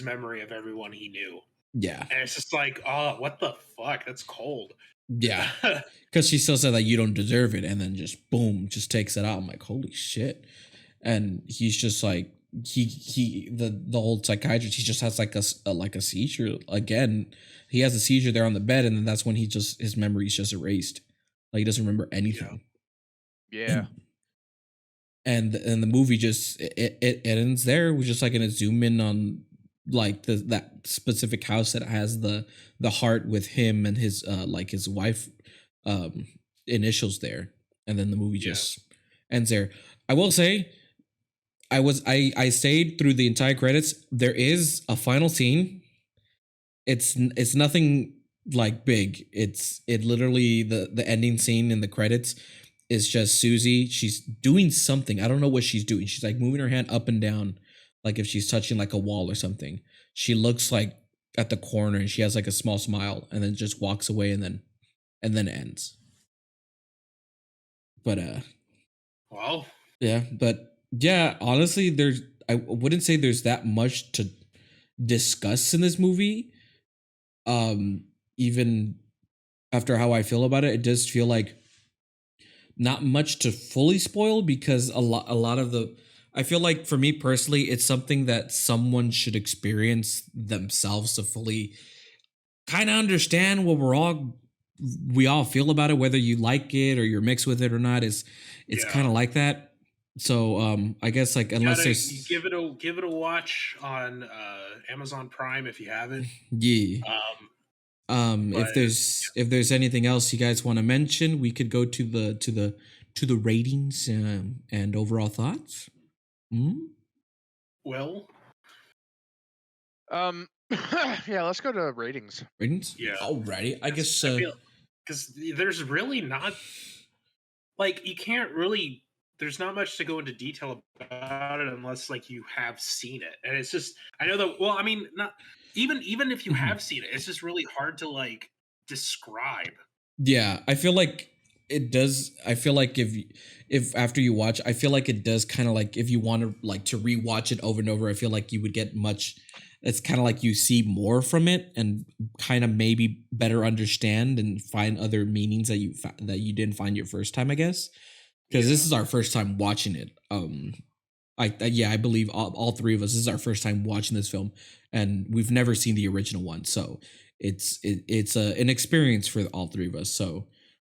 memory of everyone he knew. Yeah, and it's just like, oh, what the fuck? That's cold. Yeah, because she still said that you don't deserve it, and then just boom, just takes it out. I'm like, holy shit! And he's just like the old psychiatrist. He just has like a seizure again. He has a seizure there on the bed, and then that's when his memory's just erased. Like he doesn't remember anything. Yeah. And the movie just it ends there. We're just like gonna zoom in on like that specific house that has the heart with him and his like his wife initials there, and then the movie just ends there. I will say I stayed through the entire credits. There is a final scene. It's nothing like big. It literally the ending scene in the credits is just Susie. She's doing something. I don't know what she's doing. She's like moving her hand up and down, like if she's touching like a wall or something. She looks like at the corner and she has like a small smile, and then just walks away and then ends. But well, yeah, but yeah, honestly, I wouldn't say there's that much to discuss in this movie. Even after how I feel about it, it does feel like not much to fully spoil, because a lot of the, I feel like for me personally, it's something that someone should experience themselves to fully kind of understand what we all feel about it, whether you like it or you're mixed with it or not. It's kind of like that. So I guess like unless you give it a watch on Amazon Prime if you haven't. Yeah. If there's anything else you guys want to mention, we could go to the ratings and overall thoughts. Well, yeah, let's go to ratings. Yeah. Alrighty. I guess because there's really not, like, you can't really there's not much to go into detail about it unless like you have seen it, and it's just I know that. Well, I mean, not even if you Mhm. have seen it, it's just really hard to like describe. Yeah, I feel like it does. I feel like if after you watch, I feel like it does kind of like if you want to like to rewatch it over and over, I feel like you would get much. It's kind of like you see more from it and kind of maybe better understand and find other meanings that that you didn't find your first time, I guess. Because this is our first time watching it. Yeah, I believe all three of us. This is our first time watching this film, and we've never seen the original one, so it's an experience for all three of us. So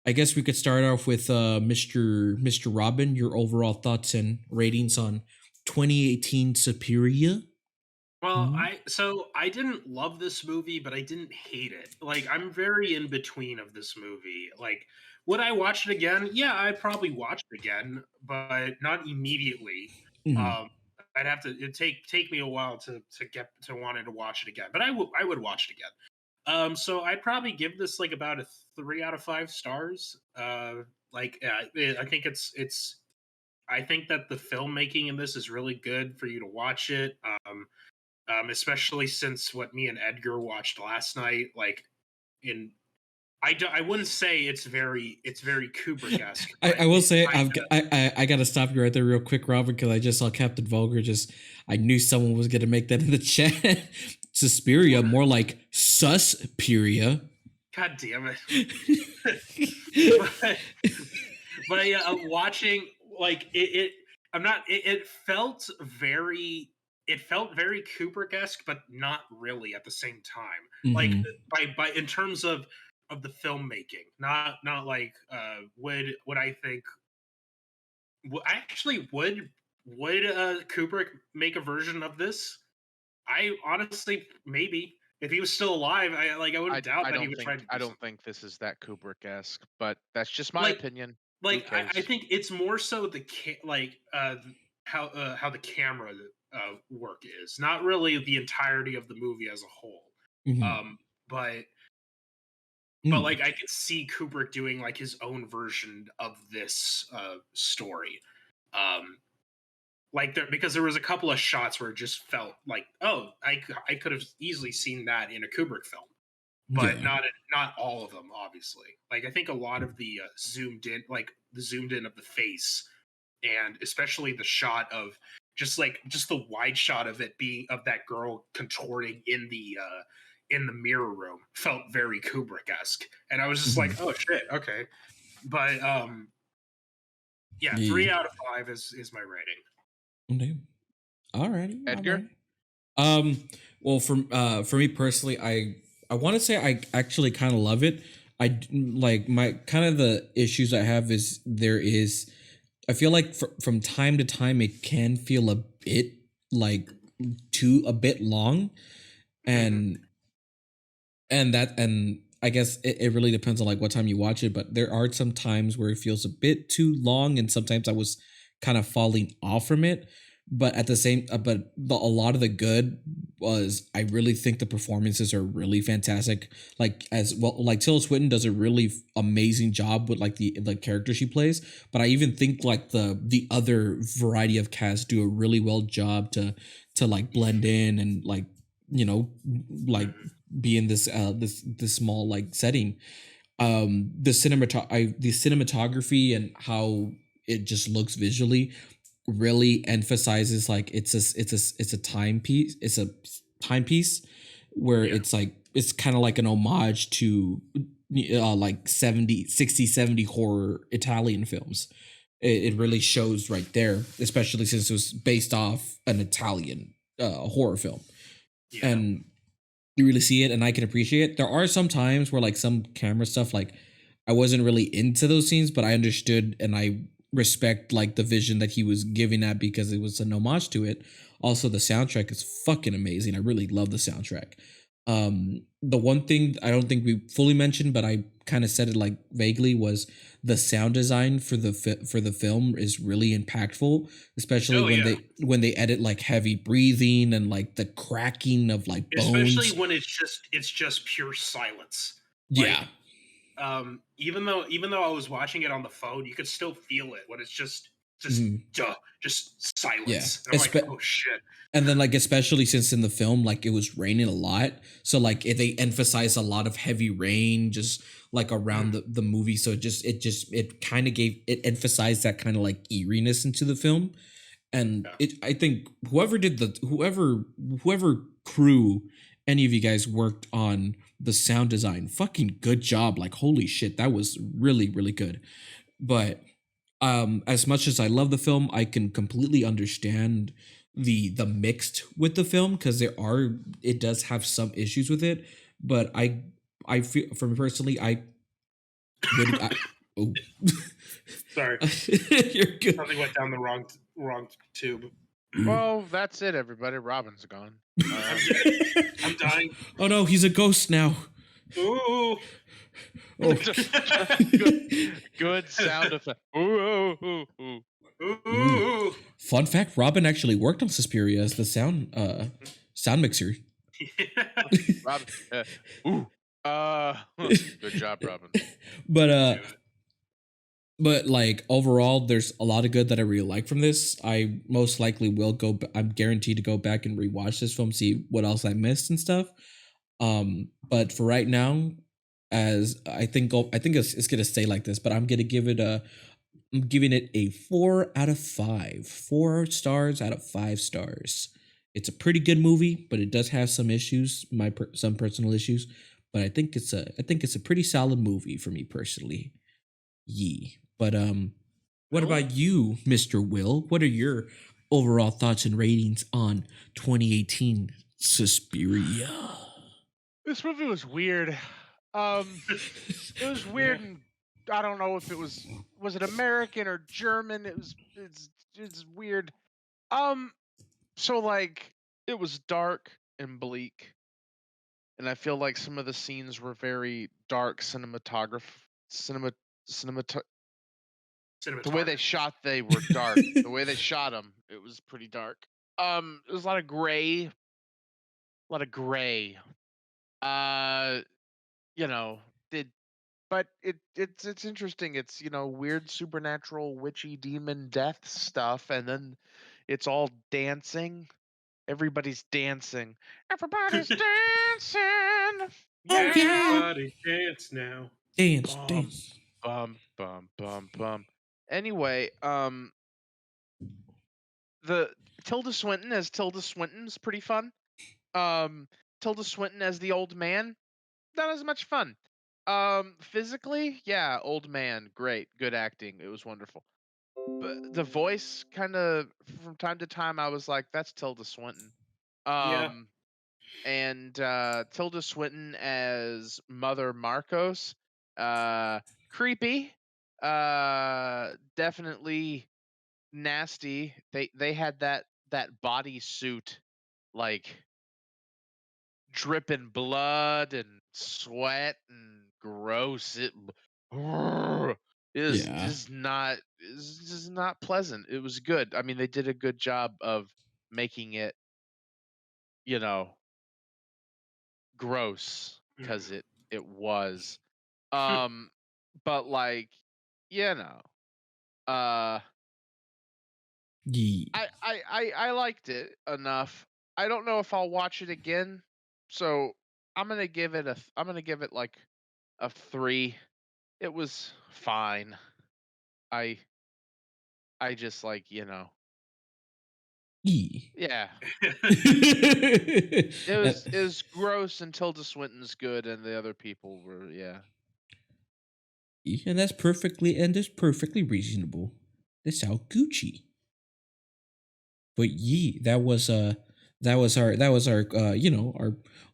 I guess we could start off with Mr. Robin. Your overall thoughts and ratings on 2018 Suspiria. Well, Mhm. I didn't love this movie, but I didn't hate it. Like I'm very in between of this movie. Like would I watch it again? Yeah, I'd probably watch it again, but not immediately. Mhm. Um I'd have to it take me a while to get to wanting to watch it again. But I would watch it again. So I'd probably give this like about a 3 out of 5 stars. I think it's I think that the filmmaking in this is really good for you to watch it. Especially since what me and Edgar watched last night. Like in, I wouldn't say it's very Kubrick-esque, but I will it say kind I gotta stop you right there real quick, Robin, because I just saw Captain Vulgar. Just I knew someone was gonna make that in the chat. Suspiria, of. more like Suspiria. God damn it! but yeah, watching like it I'm not. It felt very Kubrick-esque, but not really at the same time. Like Hmm. by in terms of the filmmaking, not like would I think actually would Kubrick make a version of this? I honestly maybe if he was still alive, I wouldn't doubt that he would try to I do don't something think this is that Kubrick-esque, but that's just my like opinion. Who like I cares? think it's more so how the camera work is, not really the entirety of the movie as a whole. Hmm. Um, but Mm. like I could see Kubrick doing like his own version of this story. Um, like there because there was a couple of shots where it just felt like I could have easily seen that in a Kubrick film, but Yeah. not all of them obviously. Like I think a lot of the zoomed in of the face, and especially the shot of just the wide shot of it being of that girl contorting in the mirror room felt very Kubrick-esque, and I was just like, Hmm. oh shit, okay. But yeah, Yeah. 3 out of 5 is my rating. Okay. Alrighty. Edgar? Alrighty. Um. Well, for me personally, I want to say I actually kind of love it. Like my kind of the issues I have is there is I feel like from time to time it can feel a bit like too a bit long, Hmm. and and I guess it really depends on like what time you watch it, but there are some times where it feels a bit too long, and sometimes I was kind of falling off from it. But at the same, a lot of the good was I really think the performances are really fantastic. Like as well, like Tilda Swinton does a really amazing job with like the character she plays. But I even think like the other variety of cast do a really well job to like blend in and like you know like Hmm. be in this small like setting. The cinematography and how it just looks visually really emphasizes like it's a timepiece. It's a timepiece where Yeah. it's like it's kind of like an homage to like 70 60 70 horror Italian films. It really shows right there, especially since it was based off an Italian horror film. Yeah. And you really see it and I can appreciate it. There are some times where like some camera stuff like I wasn't really into those scenes, but I understood and I respect like the vision that he was giving that because it was an homage to it. Also, the soundtrack is fucking amazing. I really love the soundtrack. The one thing I don't think we fully mentioned, but I kind of said it like vaguely was the sound design for for the film is really impactful, especially Oh yeah. when they edit like heavy breathing and like the cracking of like Especially bones. when it's just pure silence. Yeah. Like even though I was watching it on the phone, you could still feel it when it's just just silence. Yeah. And I'm like, oh shit. And then like especially since in the film like it was raining a lot, so like they emphasized a lot of heavy rain just like around the movie, so it kind of emphasized that kind of like eeriness into the film. And I think whoever crew any of you guys worked on the sound design, fucking good job. Like holy shit, that was really really good. But as much as I love the film, I can completely understand the mixed with the film, because it does have some issues with it. But I feel, for me personally, oh. Sorry. You're good. Something went down the wrong tube. Well, that's it, everybody. Robin's gone. I'm dying. Oh no, he's a ghost now. Ooh. Oh. Good sound effect. Ooh. Ooh. Fun fact: Robin actually worked on Suspiria as the sound mixer. Robin, good job, Robin. But like overall, there's a lot of good that I really like from this. I most likely will go. I'm guaranteed to go back and rewatch this film, see what else I missed and stuff. But for right now, as I think it's gonna stay like this. But I'm giving it a 4 out of 5. 4 stars out of 5 stars. It's a pretty good movie, but it does have some issues, some personal issues. But I think it's a pretty solid movie for me personally. But what about you, Mr. Will? What are your overall thoughts and ratings on 2018 Suspiria? This movie was weird. It was weird, and I don't know if it was it American or German. It's weird. So like it was dark and bleak, and I feel like some of the scenes were very dark the way they shot, they were dark. The way they shot them, it was pretty dark. It was a lot of gray. But it's interesting. It's weird supernatural witchy demon death stuff, and then it's all dancing. Everybody's dancing. Everybody's dancing. Everybody dance now. Dance. Bum. Anyway, the Tilda Swinton as Tilda Swinton's pretty fun. Tilda Swinton as the old man, not as much fun. Physically, yeah, old man, great, good acting. It was wonderful. But the voice kind of from time to time I was like, that's Tilda Swinton. And Tilda Swinton as Mother Marcos, creepy, definitely nasty. They had that bodysuit like dripping blood and sweat and gross. It is just not pleasant. It was good. I mean, they did a good job of making it, gross, because it was. But like, I liked it enough. I don't know if I'll watch it again, so I'm gonna give it like a 3. It was fine. I just like, yeah. It was gross, and Tilda Swinton's good, and the other people were, And that's perfectly reasonable. That's all Gucci. But that was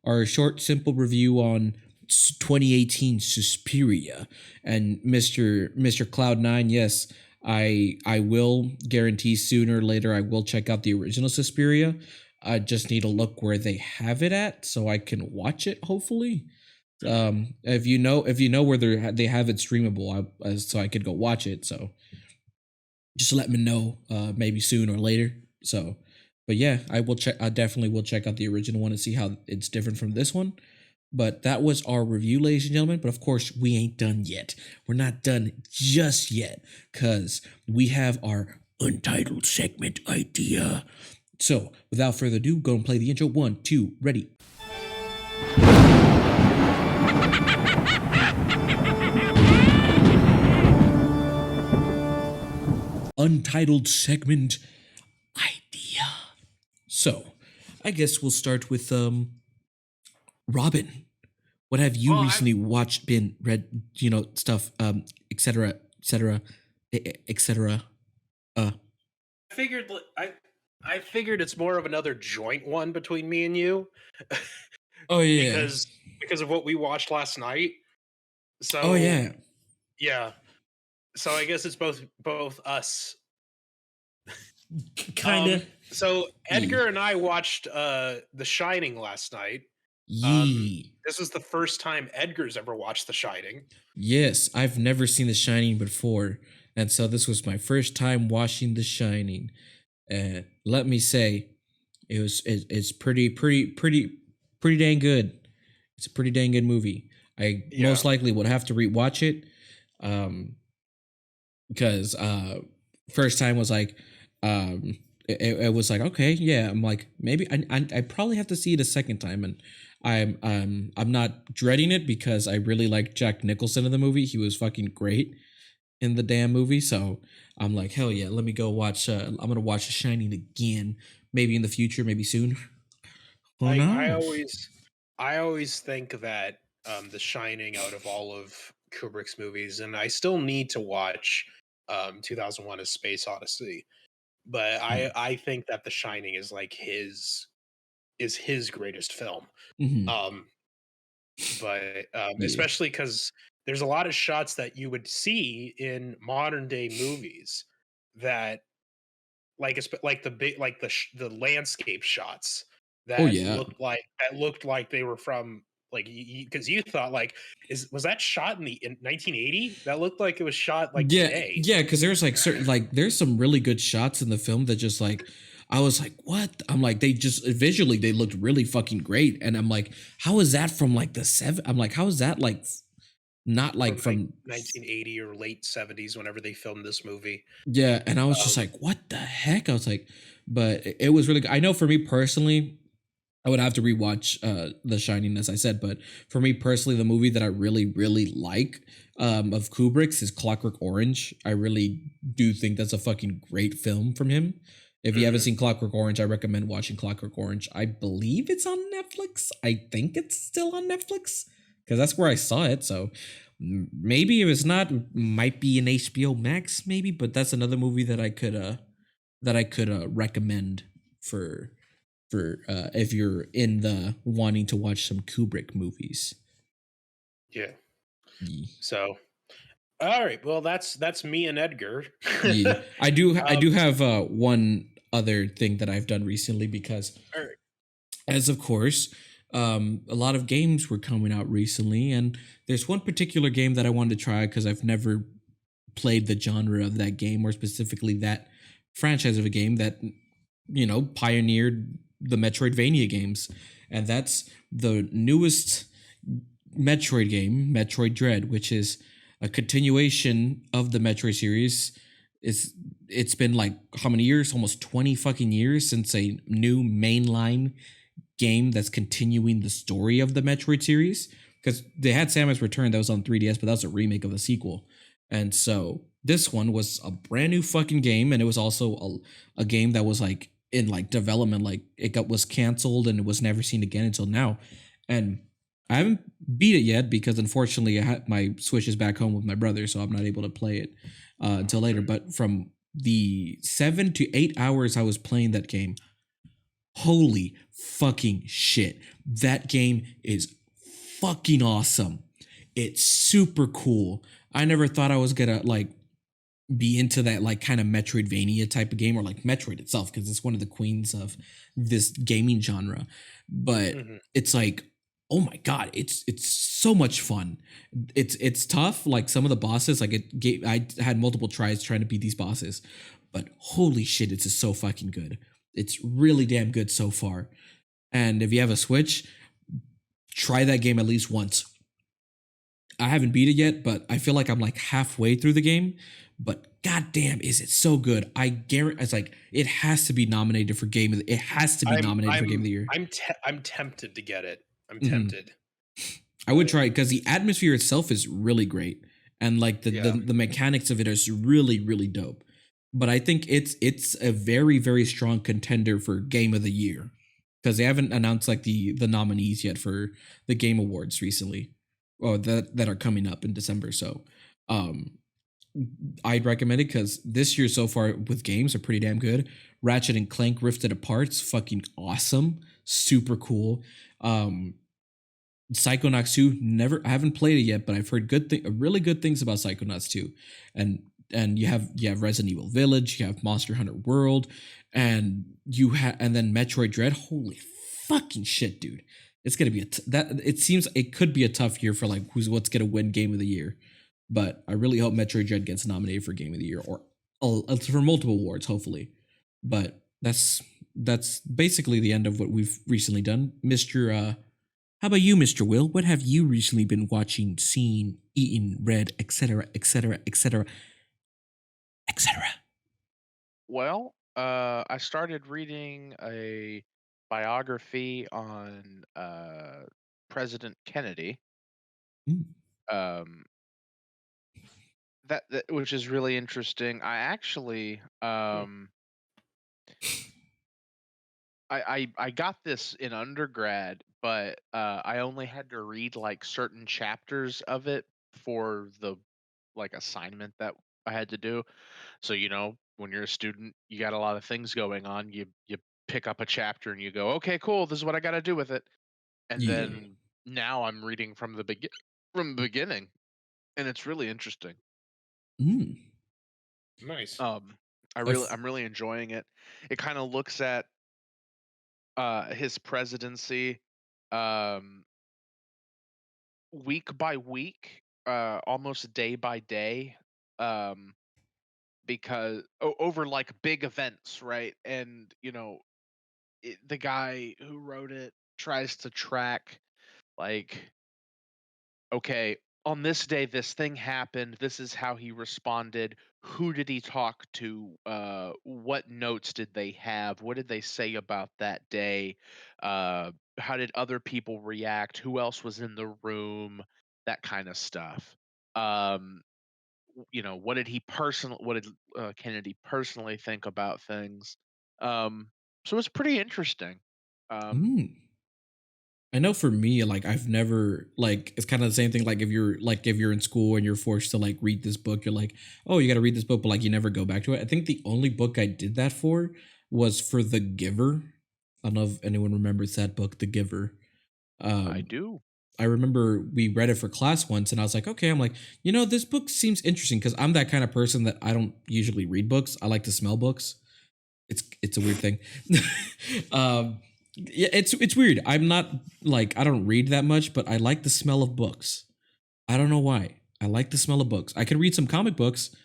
our short simple review on 2018 Suspiria. And Mr. Cloud9, yes, I will guarantee sooner or later I will check out the original Suspiria. I just need to look where they have it at so I can watch it, hopefully. If you know where they have it streamable, so I could go watch it. So just let me know, maybe soon or later. So, but yeah, I definitely will check out the original one and see how it's different from this one. But that was our review, ladies and gentlemen. But of course, we ain't done yet. We're not done just yet, because we have our Untitled segment idea. So, without further ado, go and play the intro. 1, 2, ready. Untitled segment idea. So, I guess we'll start with Robin. What have you recently watched, been read, stuff, etc., etc., etc. I figured it's more of another joint one between me and you. Oh yeah. because of what we watched last night. So Oh yeah. Yeah. So I guess it's both us. Kind of. So Edgar and I watched The Shining last night. This is the first time Edgar's ever watched The Shining. Yes, I've never seen The Shining before, and so this was my first time watching The Shining. Let me say, it's pretty dang good. It's a pretty dang good movie. I most likely would have to rewatch it, because first time was like, it was like, okay, yeah. I'm like, maybe I probably have to see it a second time, and I'm not dreading it because I really like Jack Nicholson in the movie. He was fucking great in the damn movie. So I'm like, hell yeah, let me go watch. I'm gonna watch The Shining again, maybe in the future, maybe soon. I always think that The Shining, out of all of Kubrick's movies, and I still need to watch 2001: A Space Odyssey, but I think that The Shining is like his greatest film. Mm-hmm. Especially because there's a lot of shots that you would see in modern day movies that like the landscape shots that looked like they were from, like, because you thought, like, was that shot in 1980? That looked like it was shot like today. Yeah, because there's like certain, like, there's some really good shots in the film that just like, I was like, what? I'm like, they just visually they looked really fucking great, and I'm like, how is that from like the I'm like, how is that like not like from 1980 or late 70s, whenever they filmed this movie? Yeah, and I was just like, what the heck? I was like, but it was really good. I know for me personally, I would have to rewatch The Shining, as I said, but for me personally, the movie that I really, really like of Kubrick's is Clockwork Orange. I really do think that's a fucking great film from him. If you haven't seen Clockwork Orange, I recommend watching Clockwork Orange. I believe it's on Netflix. I think it's still on Netflix because that's where I saw it. So maybe if it's not, might be an HBO Max, maybe. But that's another movie that I could recommend for if you're in the wanting to watch some Kubrick movies. Yeah. So, all right. Well, that's me and Edgar. Yeah. I do have one other thing that I've done recently, because as of course, a lot of games were coming out recently, and there's one particular game that I wanted to try because I've never played the genre of that game, or specifically that franchise of a game that, pioneered the Metroidvania games, and that's the newest Metroid game, Metroid Dread, which is a continuation of the Metroid series. It's been like how many years? Almost 20 fucking years since a new mainline game that's continuing the story of the Metroid series. Because they had Samus Return that was on 3DS, but that was a remake of the sequel. And so this one was a brand new fucking game, and it was also a game that was like in like development, like was canceled and it was never seen again until now. And I haven't beat it yet because unfortunately my Switch is back home with my brother, so I'm not able to play it until later. But from the 7 to 8 hours I was playing that game, holy fucking shit, that game is fucking awesome. It's super cool. I never thought I was gonna like be into that like kind of Metroidvania type of game, or like Metroid itself, because it's one of the queens of this gaming genre. But it's like, oh my god, it's so much fun. It's tough. Like some of the bosses, like I had multiple tries trying to beat these bosses, but holy shit, it's just so fucking good. It's really damn good so far. And if you have a Switch, try that game at least once. I haven't beat it yet, but I feel like I'm like halfway through the game. but goddamn, is it so good? I guarantee it's like it has to be nominated for game of the, it has to be I'm nominated for game of the year. I'm tempted to get it. I'm Mhm. tempted. I would try it because the atmosphere itself is really great, and like Yeah. the mechanics of it is really really dope. But I think it's a very very strong contender for game of the year because they haven't announced like the nominees yet for the game awards recently, or that are coming up in December. So, um, I'd recommend it because this year so far with games are pretty damn good. Ratchet and Clank Rifted Apart's fucking awesome, super cool. Um, Psychonauts 2, never I haven't played it yet, but I've heard really good things about Psychonauts 2. And you have Resident Evil Village, you have Monster Hunter World, and and then Metroid Dread. Holy fucking shit, dude. It's going to be that it seems it could be a tough year for like what's going to win game of the year. But I really hope Metroid Dread gets nominated for game of the year or for multiple awards hopefully. But that's basically the end of what we've recently done. Mr. How about you, Mr. Will? What have you recently been watching, seen, eaten, read, etc., etc., etc., etc.? Well, I started reading a biography on President Kennedy. Um, that which is really interesting. I actually I got this in undergrad, but I only had to read like certain chapters of it for the like assignment that I had to do. So when you're a student, you got a lot of things going on. You pick up a chapter and you go, okay, cool. This is what I got to do with it. And Yeah. then now I'm reading from the beginning, and it's really interesting. Mm. Nice. I'm really enjoying it. It kind of looks at his presidency um week by week, almost day by day, um because over like big events, right? And the guy who wrote it tries to track like, okay, on this day this thing happened, this is how he responded, who did he talk to, what notes did they have, what did they say about that day, how did other people react, who else was in the room, that kind of stuff. um what did Kennedy personally think about things. So it's pretty interesting. um Mm. I know for me, like I've never like it's kind of the same thing. Like if you're in school and you're forced to like read this book, you're like, oh, you got to read this book, but like you never go back to it. I think the only book I did that for was for The Giver. I don't know if anyone remembers that book, The Giver. I Um, do. I remember we read it for class once, and I was like, okay, I'm like, this book seems interesting because I'm that kind of person that I don't usually read books. I like to smell books. It's a weird thing. Yeah, it's weird. I'm not like I don't read that much, but I like the smell of books. I don't know why. I like the smell of books. I can read some comic books,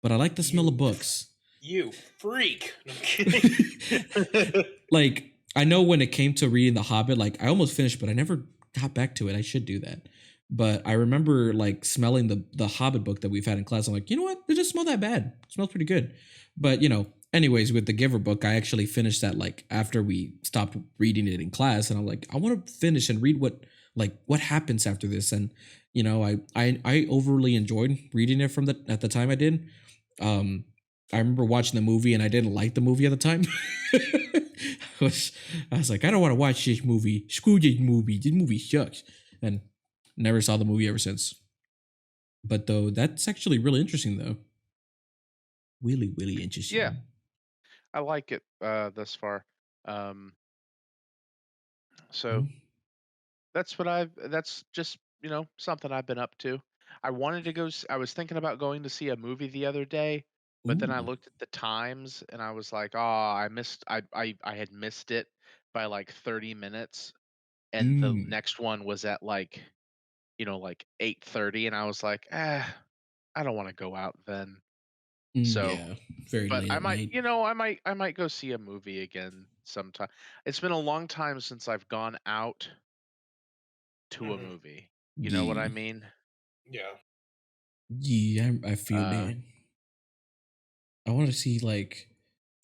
but I like the smell of books. You freak. No, I'm kidding. Like I know when it came to reading The Hobbit, like I almost finished, but I never got back to it. I should do that. But I remember like smelling the Hobbit book that we've had in class. I'm like, you know what? It doesn't smell that bad. It smells pretty good. But anyways, with the Giver book, I actually finished that like after we stopped reading it in class, and I'm like, I want to finish and read what happens after this. And I overly enjoyed reading it at the time I did. I remember watching the movie and I didn't like the movie at the time. I was like, I don't want to watch this movie. Screw this movie. This movie sucks. And never saw the movie ever since. But though that's actually really interesting though. Really, really interesting. Yeah, I like it thus far. um so Mm. that's just something I've been up to. I was thinking about going to see a movie the other day, but then I Ooh. looked at the times and I was like, oh, I had missed it by like 30 minutes, and the Mm. next one was at like 8:30, and I was like, I don't want to go out then. So, Yeah. Very but late at night. I might go see a movie again sometime. It's been a long time since I've gone out to a Mhm. movie. You know what I Yeah. mean? Yeah. Yeah, I feel Uh, that. I want to see like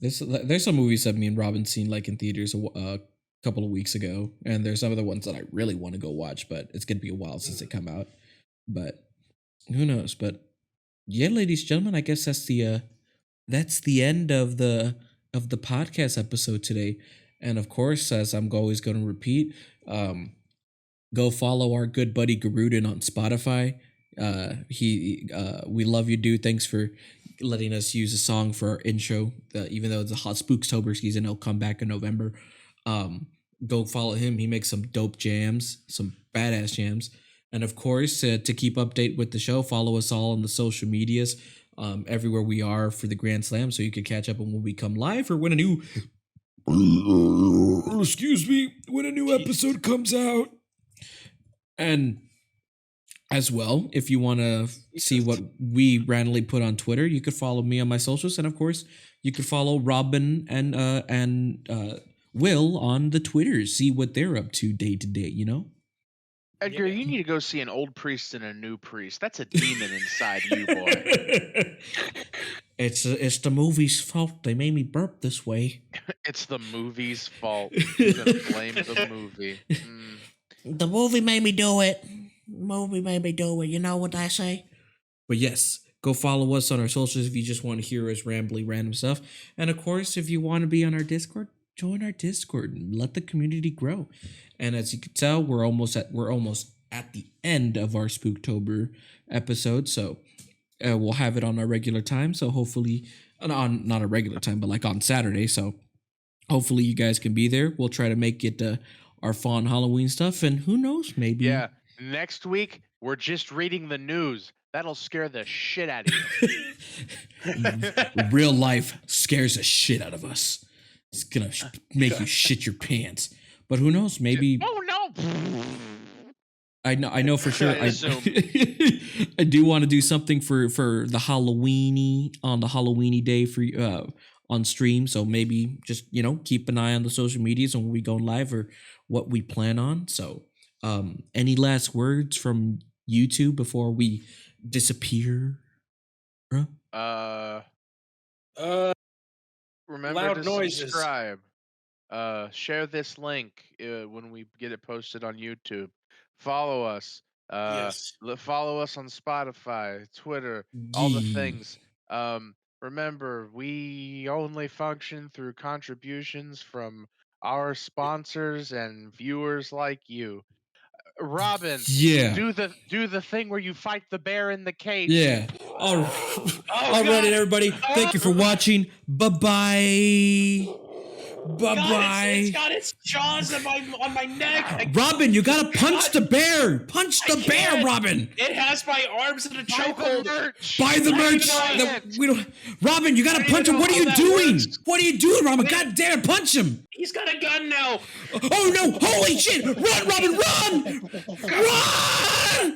there's some movies that me and Robin seen like in theaters a couple of weeks ago, and there's some other ones that I really want to go watch, but it's gonna be a while since they come out. But who knows? But yeah, ladies and gentlemen, I guess that's the end of the podcast episode today. And of course, as I'm always going to repeat, go follow our good buddy Garudin on Spotify. We love you, dude. Thanks for letting us use a song for our intro. Even though it's a hot Spooktober season, it'll come back in November. Go follow him. He makes some dope jams, some badass jams. And of course, to keep update with the show, follow us all on the social medias, everywhere we are for the Grand Slam, so you can catch up on when we come live or when a new when a new episode comes out. And as well, if you want to see what we randomly put on Twitter, you could follow me on my socials, and of course, you could follow Robin and Will on the Twitters. See what they're up to day to day. You know. Edgar, you need to go see an old priest and a new priest. That's a demon inside you, boy. It's the movie's fault. They made me burp this way. It's the movie's fault. You're gonna blame the movie. The movie made me do it. Movie made me do it. You know what I say? But yes, go follow us on our socials if you just want to hear us rambly random stuff. And of course, if you want to be on our Discord, join our Discord and let the community grow. And as you can tell, we're almost at the end of our Spooktober episode. So we'll have it on our regular time. So hopefully, on not a regular time, but like on Saturday. So hopefully you guys can be there. We'll try to make it our fun Halloween stuff. And who knows, maybe. Yeah. Next week, we're just reading the news. That'll scare the shit out of you. Real life scares the shit out of us. It's gonna make you shit your pants. But who knows? Maybe. Oh no! I know for sure. I assume. I do want to do something for the Halloweeny day for on stream. So maybe just keep an eye on the social medias when we go live or what we plan on. So any last words from YouTube before we disappear? Remember Loud to noises. subscribe. Share this link when we get it posted on YouTube. Follow us. Yes. Follow us on Spotify, Twitter, all the Yeah. things. Remember, we only function through contributions from our sponsors and viewers like you. Robin, Yeah. do the thing where you fight the bear in the cage. Yeah. All God. right, everybody. Thank you for watching. Bye-bye. God, Bye-bye. it's got its jaws on my neck. Robin, you gotta punch the bear. Punch the bear, can't. Robin. It has my arms in a Buy the chokehold. merch. Buy the merch. Buy it. We don't. Robin, you gotta I don't punch him. even What are know you how that doing? works. What are you doing, Robin? God damn it, punch him. He's got a gun now. Oh no! Holy shit! Run, Robin, run! Run!